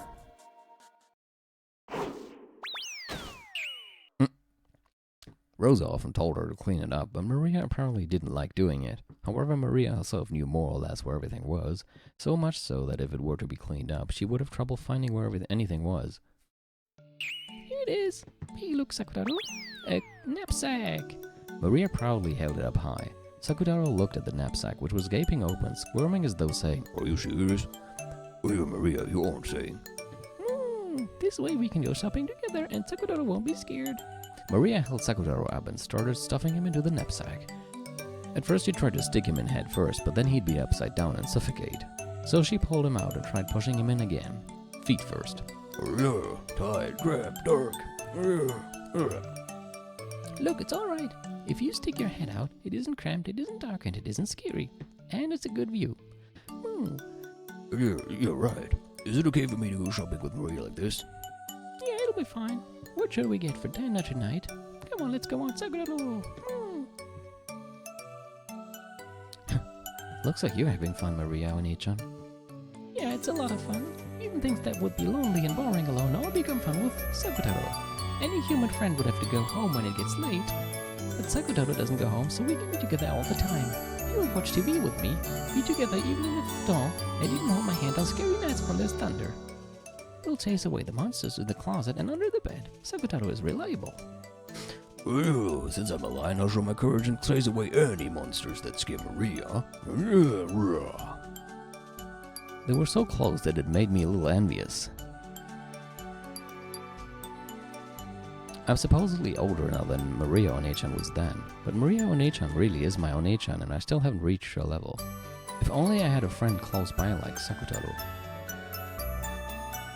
Rosa often told her to clean it up, but Maria apparently didn't like doing it. However, Maria herself knew more or less where everything was, so much so that if it were to be cleaned up, she would have trouble finding where anything was. Here it is. Hey, look, Sakutaro. A knapsack. Maria proudly held it up high. Sakutaro looked at the knapsack, which was gaping open, squirming as though saying, Are you serious? Oh yeah, Maria, you aren't saying. This way we can go shopping together and Sakutaro won't be scared. Maria held Sakutaro up and started stuffing him into the knapsack. At first she tried to stick him in head first, but then he'd be upside down and suffocate. So she pulled him out and tried pushing him in again. Feet first. Tight, cramped, dark. Look, it's alright. If you stick your head out, it isn't cramped, it isn't dark, and it isn't scary. And it's a good view. You're right. Is it okay for me to go shopping with Maria like this? Yeah, it'll be fine. What should we get for dinner tonight? Come on, let's go on, Sakutaro. Looks like you're having fun, Maria Oni-chan. Yeah, it's a lot of fun. Even things that would be lonely and boring alone all become fun with Sakutaro. Any human friend would have to go home when it gets late. But Sakutaro doesn't go home, so we can be together all the time. He will watch TV with me, be together even if it's dull, and even hold my hand on scary nights when there's thunder. We'll chase away the monsters in the closet and under the bed. Sakutaro is reliable. Well, since I'm a lion, I'll show my courage and chase away any monsters that scare Maria. They were so close that it made me a little envious. I'm supposedly older now than Maria Oni-chan was then, but Maria Oni-chan really is my Oni-chan and I still haven't reached her level. If only I had a friend close by like Sakutaro.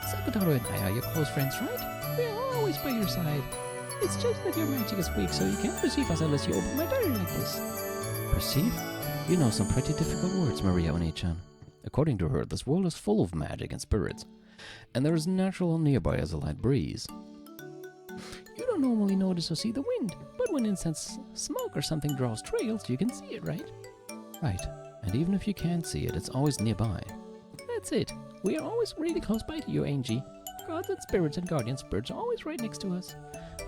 Sakutaro and I are your close friends, right? We are always by your side. It's just that your magic is weak, so you can't perceive us unless you open my diary like this. Perceive? You know some pretty difficult words, Maria Oni-chan. According to her, this world is full of magic and spirits, and there is natural nearby as a light breeze. You don't normally notice or see the wind, but when incense, smoke or something draws trails, you can see it, right? Right, and even if you can't see it, it's always nearby. That's it. We are always really close by to you, Angie. Gods and spirits and guardian spirits are always right next to us.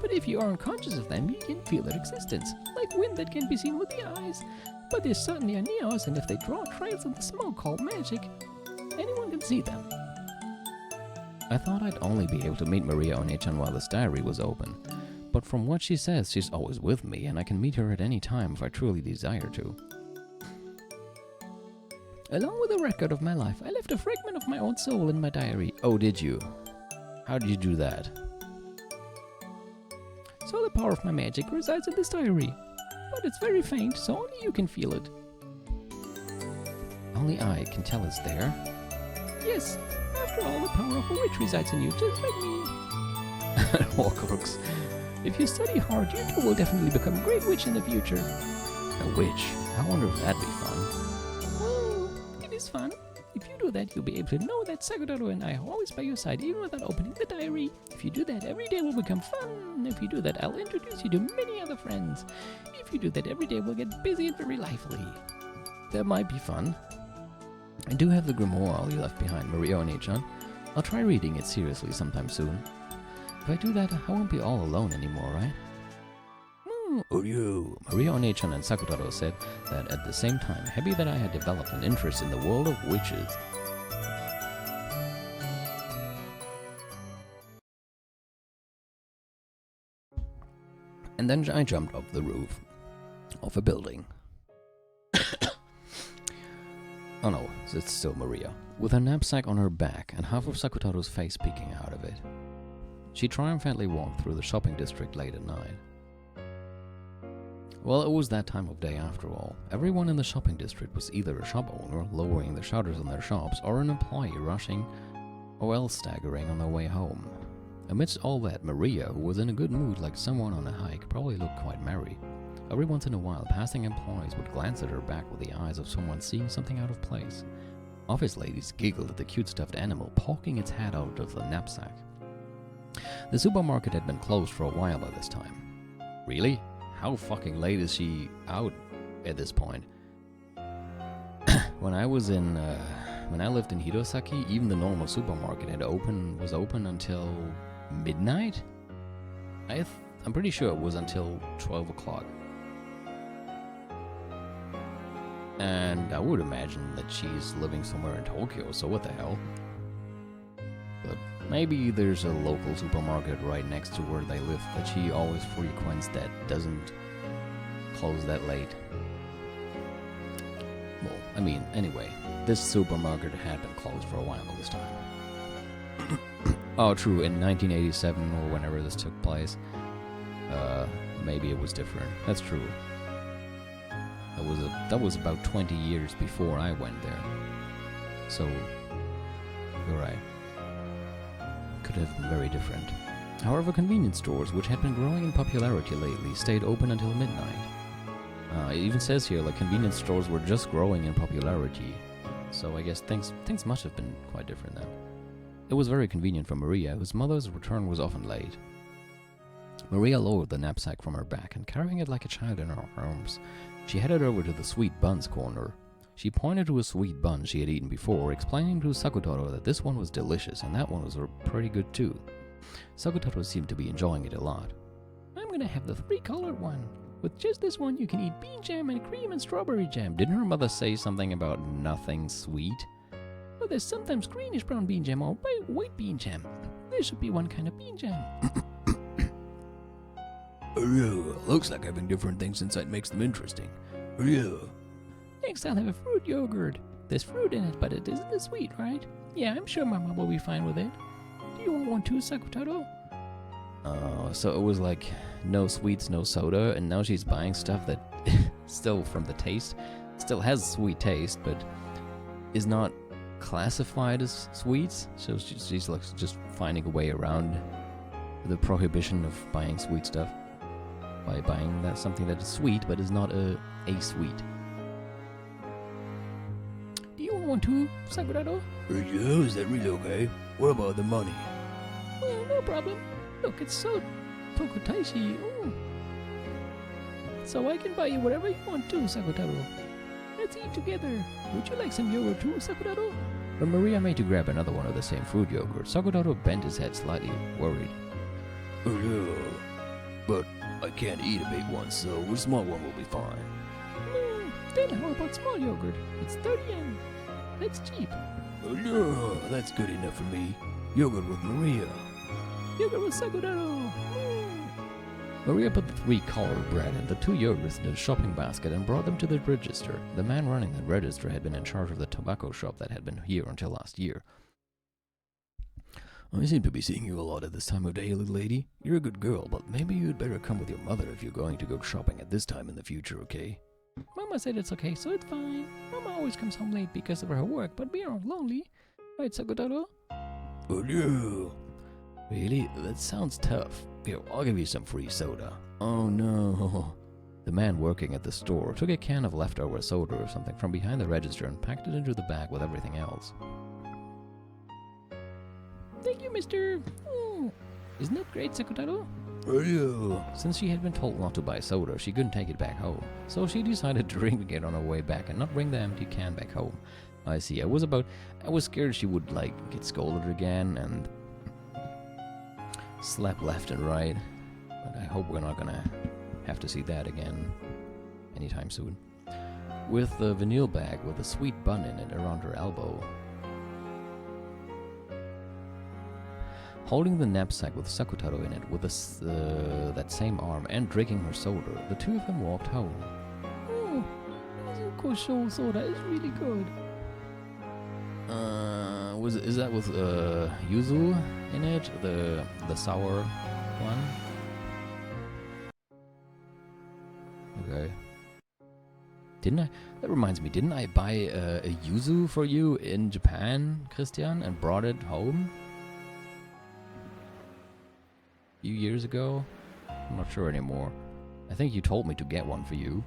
But if you are unconscious of them, you can feel their existence, like wind that can be seen with the eyes. But they certainly are near us, and if they draw trails in the smoke called magic, anyone can see them. I thought I'd only be able to meet Maria Oni-chan while this diary was open, but from what she says, she's always with me, and I can meet her at any time if I truly desire to. Along with a record of my life, I left a fragment of my own soul in my diary. Oh, did you? How did you do that? So the power of my magic resides in this diary. But it's very faint, so only you can feel it. Only I can tell it's there? Yes, after all, the power of a witch resides in you, just like me. Horcrux. If you study hard, you too will definitely become a great witch in the future. A witch? I wonder if that'd be fun. Well, it is fun. If you do that, you'll be able to know that Sakutaro and I are always by your side, even without opening the diary. If you do that, every day will become fun. If you do that, I'll introduce you to many other friends. If you do that, every day will get busy and very lively. That might be fun. I do have the grimoire you left behind, Maria Oni-chan. I'll try reading it seriously sometime soon. If I do that, I won't be all alone anymore, right? Uryuuu. Maria Oni-chan and Sakutaro said that at the same time, happy that I had developed an interest in the world of witches. And then I jumped off the roof of a building. Oh no, it's still Maria, with her knapsack on her back and half of Sakutaro's face peeking out of it. She triumphantly walked through the shopping district late at night. Well, it was that time of day after all. Everyone in the shopping district was either a shop owner lowering the shutters on their shops or an employee rushing or else staggering on their way home. Amidst all that, Maria, who was in a good mood like someone on a hike, probably looked quite merry. Every once in a while, passing employees would glance at her back with the eyes of someone seeing something out of place. Office ladies giggled at the cute stuffed animal poking its head out of the knapsack. The supermarket had been closed for a while by this time. Really? How fucking late is she out at this point? When I lived in Hirosaki, even the normal supermarket was open until midnight? I'm pretty sure it was until 12 o'clock. And I would imagine that she's living somewhere in Tokyo, so what the hell? But maybe there's a local supermarket right next to where they live that she always frequents that doesn't close that late. Well, I mean, anyway, this supermarket had been closed for a while this time. Oh, true, in 1987 or whenever this took place, maybe it was different. That's true. That was about 20 years before I went there. So, you're right. Could have been very different. However, convenience stores, which had been growing in popularity lately, stayed open until midnight. It even says here, like, convenience stores were just growing in popularity. So I guess things must have been quite different then. It was very convenient for Maria, whose mother's return was often late. Maria lowered the knapsack from her back and, carrying it like a child in her arms, she headed over to the sweet buns corner. She pointed to a sweet bun she had eaten before, explaining to Sakutaro that this one was delicious and that one was pretty good too. Sakutaro seemed to be enjoying it a lot. I'm gonna have the 3-colored one. With just this one, you can eat bean jam and cream and strawberry jam. Didn't her mother say something about nothing sweet? Well, there's sometimes greenish brown bean jam or white bean jam. There should be one kind of bean jam. Looks like having different things inside makes them interesting. Next, I'll have a fruit yogurt. There's fruit in it, but it isn't sweet, right? Yeah, I'm sure Mama will be fine with it. Do you want one too, Sakutaro? So it was like no sweets, no soda, and now she's buying stuff that still, from the taste, still has sweet taste, but is not classified as sweets. So she's like just finding a way around the prohibition of buying sweet stuff by buying something that is sweet but is not a sweet. Do you want one too, Sakutaro? Is that really okay? What about the money? Well, no problem. Look, it's so tokutaishi. So I can buy you whatever you want too, Sakutaro. Let's eat together. Would you like some yogurt too, Sakutaro? When Maria made to grab another one of the same fruit yogurt, Sakutaro bent his head slightly, worried. But I can't eat a big one, so a small one will be fine. Then how about small yogurt? It's 30 yen. That's cheap. That's good enough for me. Yogurt with Maria. Yogurt with Sakutaro. Maria put the 3-colored bread and the 2 yogurts into the shopping basket and brought them to the register. The man running the register had been in charge of the tobacco shop that had been here until last year. I seem to be seeing you a lot at this time of day, little lady. You're a good girl, but maybe you'd better come with your mother if you're going to go shopping at this time in the future, okay? Mama said it's okay, so it's fine. Mama always comes home late because of her work, but we aren't lonely. Right, Sakutaro? Oh no. Really? That sounds tough. Here, I'll give you some free soda. Oh no. The man working at the store took a can of leftover soda or something from behind the register and packed it into the bag with everything else. Thank you, mister. Isn't that great, Sakutaro? Since she had been told not to buy soda, she couldn't take it back home. So she decided to drink it on her way back and not bring the empty can back home. I see. I was scared she would, get scolded again and slap left and right. But I hope we're not gonna have to see that again anytime soon. With the vinyl bag with a sweet bun in it around her elbow, holding the knapsack with Sakutaro in it with that same arm and drinking her soda, the two of them walked home. Kosho soda is really good. Is that with yuzu in it? The sour one? Okay. That reminds me, didn't I buy a yuzu for you in Japan, Christian, and brought it home? A few years ago? I'm not sure anymore. I think you told me to get one for you.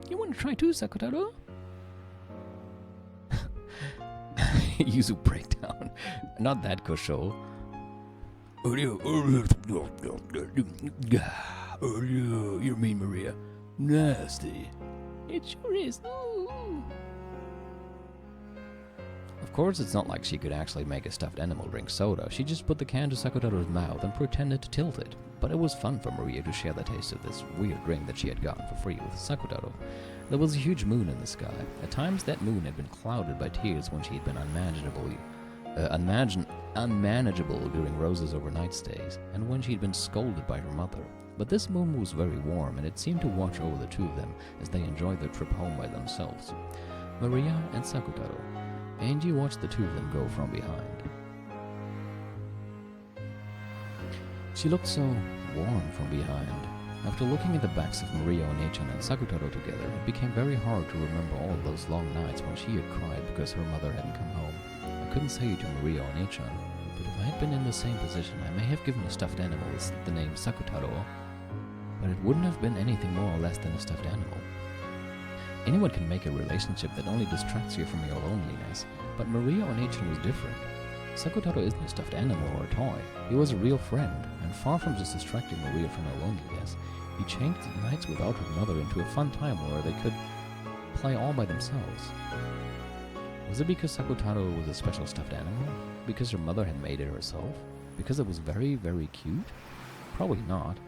You want to try too, Sakutaro? Yuzu breakdown. Not that kosho. You mean Maria? Nasty. It sure is. Of course, it's not like she could actually make a stuffed animal drink soda. She just put the can to Sakutaro's mouth and pretended to tilt it. But it was fun for Maria to share the taste of this weird drink that she had gotten for free with Sakutaro. There was a huge moon in the sky. At times, that moon had been clouded by tears when she had been unmanageable during Rose's overnight stays, and when she had been scolded by her mother. But this moon was very warm, and it seemed to watch over the two of them as they enjoyed their trip home by themselves. Maria and Sakutaro. Angie watched the two of them go from behind. She looked so warm from behind. After looking at the backs of Maria Onechan and Sakutaro together, it became very hard to remember all of those long nights when she had cried because her mother hadn't come home. I couldn't say to Maria Onechan, but if I had been in the same position, I may have given a stuffed animal the name Sakutaro, but it wouldn't have been anything more or less than a stuffed animal. Anyone can make a relationship that only distracts you from your loneliness, but Maria Onechan was different. Sakutaro isn't a stuffed animal or a toy. He was a real friend, and far from just distracting Maria from her loneliness, he changed the nights without her mother into a fun time where they could play all by themselves. Was it because Sakutaro was a special stuffed animal? Because her mother had made it herself? Because it was very, very cute? Probably not.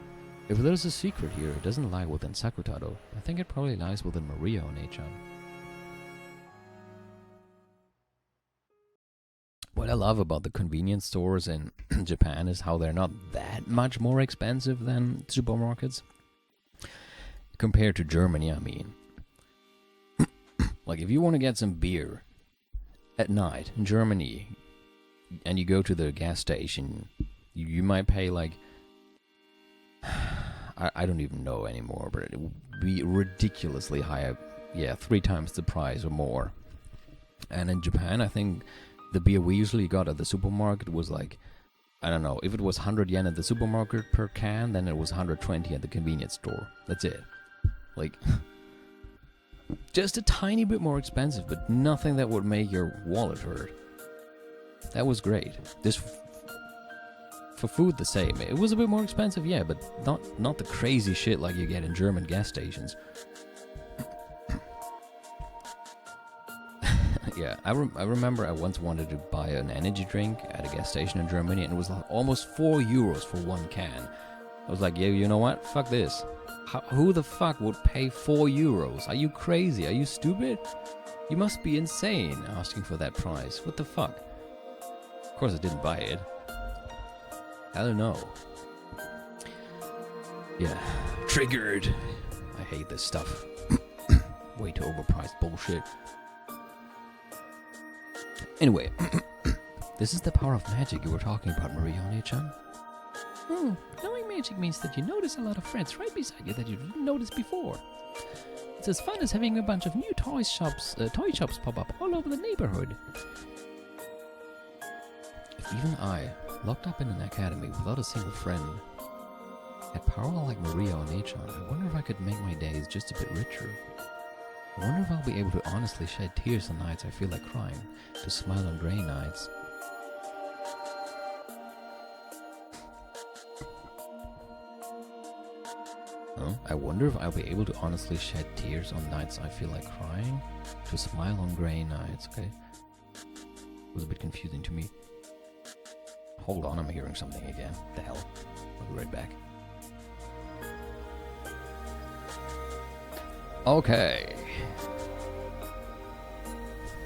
If there's a secret here, it doesn't lie within Sakutaro. I think it probably lies within Maria Onechan. What I love about the convenience stores in Japan is how they're not that much more expensive than supermarkets. Compared to Germany, I mean. Like, if you want to get some beer at night in Germany, and you go to the gas station, you might pay like... I don't even know anymore, but it would be ridiculously high. Yeah, 3 times the price or more. And in Japan, I think the beer we usually got at the supermarket was like, I don't know, if it was 100 yen at the supermarket per can, then it was 120 at the convenience store. That's it. Like, just a tiny bit more expensive, but nothing that would make your wallet hurt. That was great. This for food the same. It was a bit more expensive, yeah, but not the crazy shit like you get in German gas stations. Yeah, I remember I once wanted to buy an energy drink at a gas station in Germany, and it was like almost 4 euros for 1 can. I was like, yeah, you know what? Fuck this. Who the fuck would pay 4 euros? Are you crazy? Are you stupid? You must be insane asking for that price. What the fuck? Of course I didn't buy it. I don't know. Yeah. Triggered. I hate this stuff. Way too overpriced bullshit. Anyway, this is the power of magic you were talking about, Maria Onechan. Knowing magic means that you notice a lot of friends right beside you that you didn't notice before. It's as fun as having a bunch of new toy shops pop up all over the neighborhood. If even I, locked up in an academy without a single friend, had power like Maria Onechan, I wonder if I could make my days just a bit richer. I wonder if I'll be able to honestly shed tears on nights I feel like crying, to smile on grey nights. Huh? I wonder if I'll be able to honestly shed tears on nights I feel like crying, to smile on grey nights. Okay. It was a bit confusing to me. Hold on, I'm hearing something again. The hell? I'll be right back. Okay.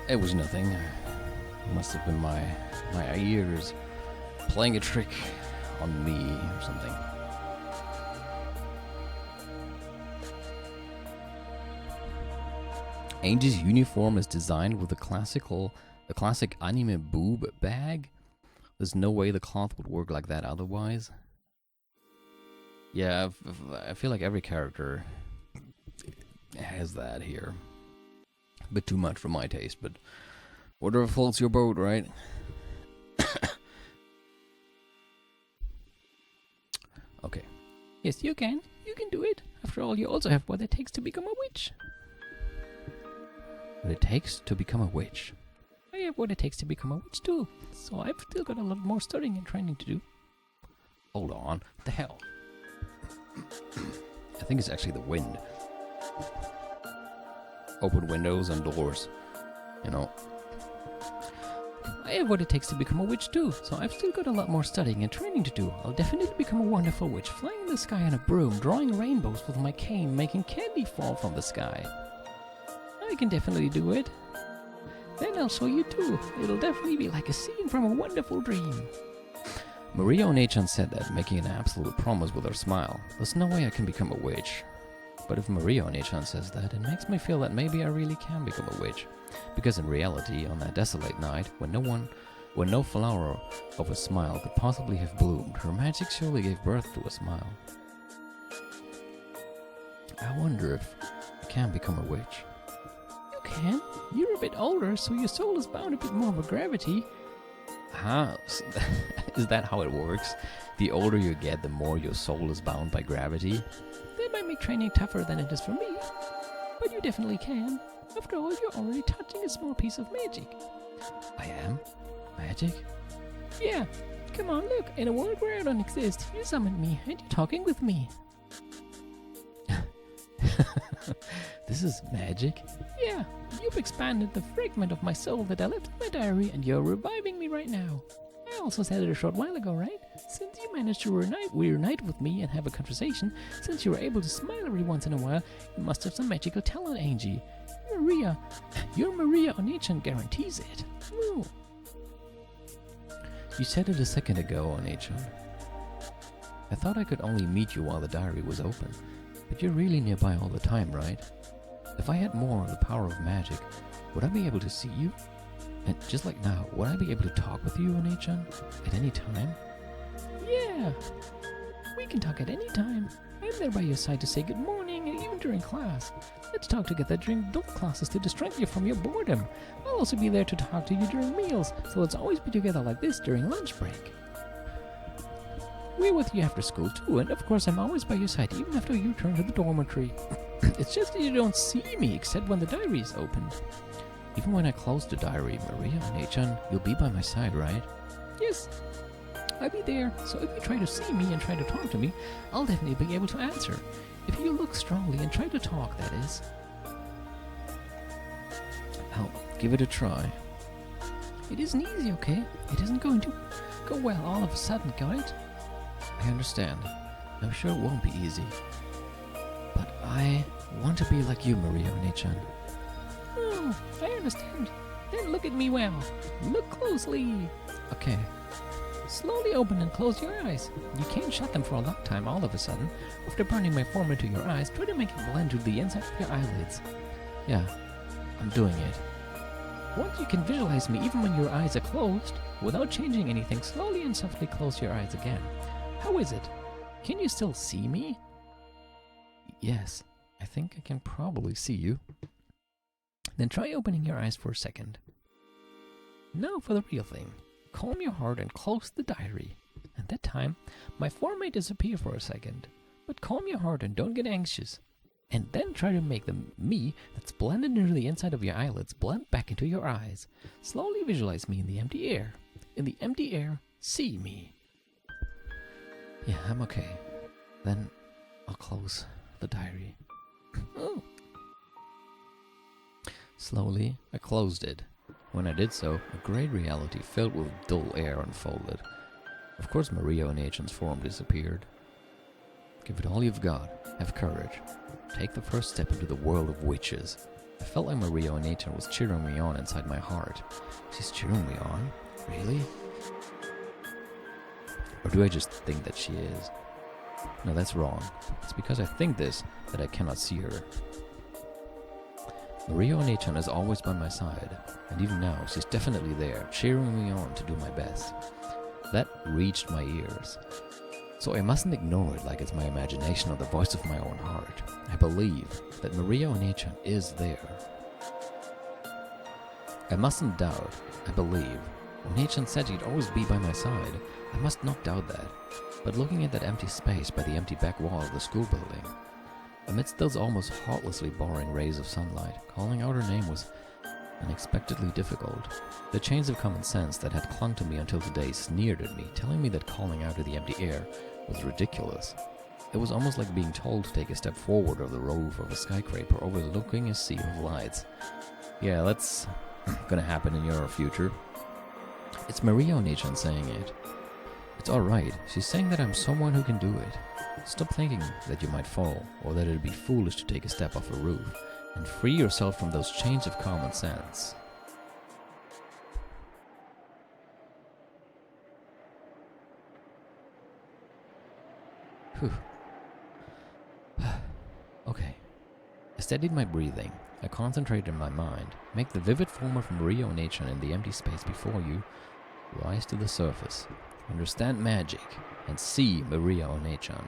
It was nothing. It must have been my ears playing a trick on me or something. Angie's uniform is designed with the classic anime boob bag. There's no way the cloth would work like that otherwise. Yeah, I feel like every character has that here. A bit too much for my taste, but whatever floats your boat, right? Okay. Yes, you can. You can do it. After all, you also have what it takes to become a witch. What it takes to become a witch. I have what it takes to become a witch too, so I've still got a lot more studying and training to do. Hold on. What the hell? I think it's actually the wind. Open windows and doors. You know. I have what it takes to become a witch too, so I've still got a lot more studying and training to do. I'll definitely become a wonderful witch, flying in the sky on a broom, drawing rainbows with my cane, making candy fall from the sky. I can definitely do it. Then I'll show you too. It'll definitely be like a scene from a wonderful dream. Maria Onechan said that, making an absolute promise with her smile. There's no way I can become a witch. But if Maria Oni-chan says that, it makes me feel that maybe I really can become a witch. Because in reality, on that desolate night, when no flower of a smile could possibly have bloomed, her magic surely gave birth to a smile. I wonder if I can become a witch. You can. You're a bit older, so your soul is bound a bit more with gravity. Huh? Is that how it works? The older you get, the more your soul is bound by gravity? That might make training tougher than it is for me, but you definitely can. After all, you're already touching a small piece of magic. I am? Magic? Yeah. Come on, look. In a world where I don't exist, you summoned me, and you're talking with me. This is magic? Yeah. You've expanded the fragment of my soul that I left in my diary, and you're reviving me right now. I also said it a short while ago, right? Since you managed to reunite with me and have a conversation, since you were able to smile every once in a while, you must have some magical talent, Angie. Your Maria Oni-chan guarantees it. Ooh. You said it a second ago, Oni-chan. I thought I could only meet you while the diary was open, but you're really nearby all the time, right? If I had more of the power of magic, would I be able to see you? And just like now, would I be able to talk with you, Oni-chan, at any time? Yeah. We can talk at any time. I'm there by your side to say good morning, and even during class. Let's talk together during adult classes to distract you from your boredom. I'll also be there to talk to you during meals, so let's always be together like this during lunch break. We're with you after school too, and of course I'm always by your side even after you return to the dormitory. It's just that you don't see me except when the diary is opened. Even when I close the diary, Maria Oni-chan, you'll be by my side, right? Yes, I'll be there, so if you try to see me and try to talk to me, I'll definitely be able to answer. If you look strongly and try to talk, that is. I'll give it a try. It isn't easy, okay? It isn't going to go well all of a sudden, got it? I understand. I'm sure it won't be easy. But I want to be like you, Maria Oni-chan. Oh, I understand. Then look at me well. Look closely. Okay. Slowly open and close your eyes. You can't shut them for a long time all of a sudden. After burning my form into your eyes, try to make it blend to the inside of your eyelids. Yeah, I'm doing it. Once you can visualize me even when your eyes are closed, without changing anything, slowly and softly close your eyes again. How is it? Can you still see me? Yes, I think I can probably see you. Then try opening your eyes for a second. Now for the real thing. Calm your heart and close the diary. At that time, my form may disappear for a second, but calm your heart and don't get anxious. And then try to make the me that's blended into the inside of your eyelids blend back into your eyes. Slowly visualize me in the empty air. In the empty air, see me. Yeah, I'm okay. Then I'll close the diary. Oh. Slowly, I closed it. When I did so, a grey reality filled with dull air unfolded. Of course, Maria Oni-chan's form disappeared. Give it all you've got. Have courage. Take the first step into the world of witches. I felt like Maria Oni-chan was cheering me on inside my heart. She's cheering me on? Really? Or do I just think that she is? No, that's wrong. It's because I think this that I cannot see her. Maria Oni-chan is always by my side, and even now she's definitely there, cheering me on to do my best. That reached my ears. So I mustn't ignore it like it's my imagination or the voice of my own heart. I believe that Maria Oni-chan is there. I mustn't doubt. I believe. Oni-chan said she'd always be by my side. I must not doubt that. But looking at that empty space by the empty back wall of the school building, amidst those almost heartlessly boring rays of sunlight, calling out her name was unexpectedly difficult. The chains of common sense that had clung to me until today sneered at me, telling me that calling out to the empty air was ridiculous. It was almost like being told to take a step forward over the roof of a skyscraper overlooking a sea of lights. Yeah, that's gonna happen in your future. It's Maria Oni-chan saying it. It's alright, she's saying that I'm someone who can do it. Stop thinking that you might fall, or that it'd be foolish to take a step off a roof, and free yourself from those chains of common sense. Whew. Okay. I steadied my breathing. I concentrated my mind. Make the vivid form of Maria Onechan in the empty space before you rise to the surface. Understand magic and see Maria Onechan.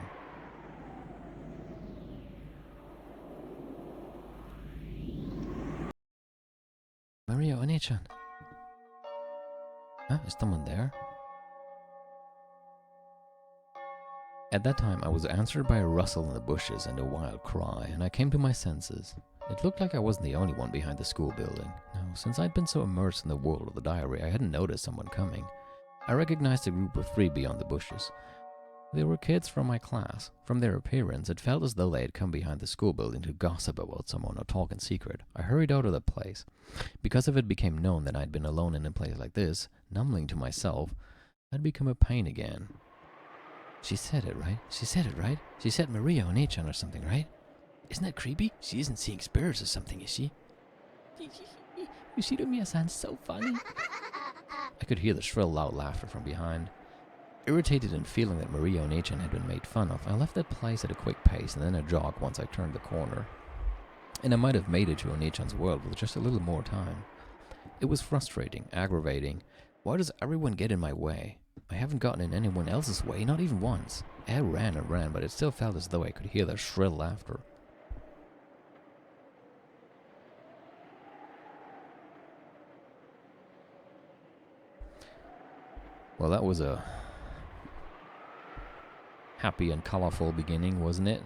Maria Onechan. Huh? Is someone there? At that time, I was answered by a rustle in the bushes and a wild cry, and I came to my senses. It looked like I wasn't the only one behind the school building. Now, since I'd been so immersed in the world of the diary, I hadn't noticed someone coming. I recognized a group of 3 beyond the bushes. They were kids from my class. From their appearance, it felt as though they had come behind the school building to gossip about someone or talk in secret. I hurried out of the place. Because if it became known that I'd been alone in a place like this, numbling to myself, I'd become a pain again. She said it, right? She said it, right? She said Maria Onechan or something, right? Isn't that creepy? She isn't seeing spirits or something, is she? Yoshido-miya-san, so funny. I could hear the shrill, loud laughter from behind. Irritated and feeling that Maria Onechan had been made fun of, I left that place at a quick pace and then a jog once I turned the corner. And I might have made it to Onechan's world with just a little more time. It was frustrating, aggravating. Why does everyone get in my way? I haven't gotten in anyone else's way, not even once. I ran and ran, but it still felt as though I could hear their shrill laughter. Well, that was a happy and colorful beginning, wasn't it?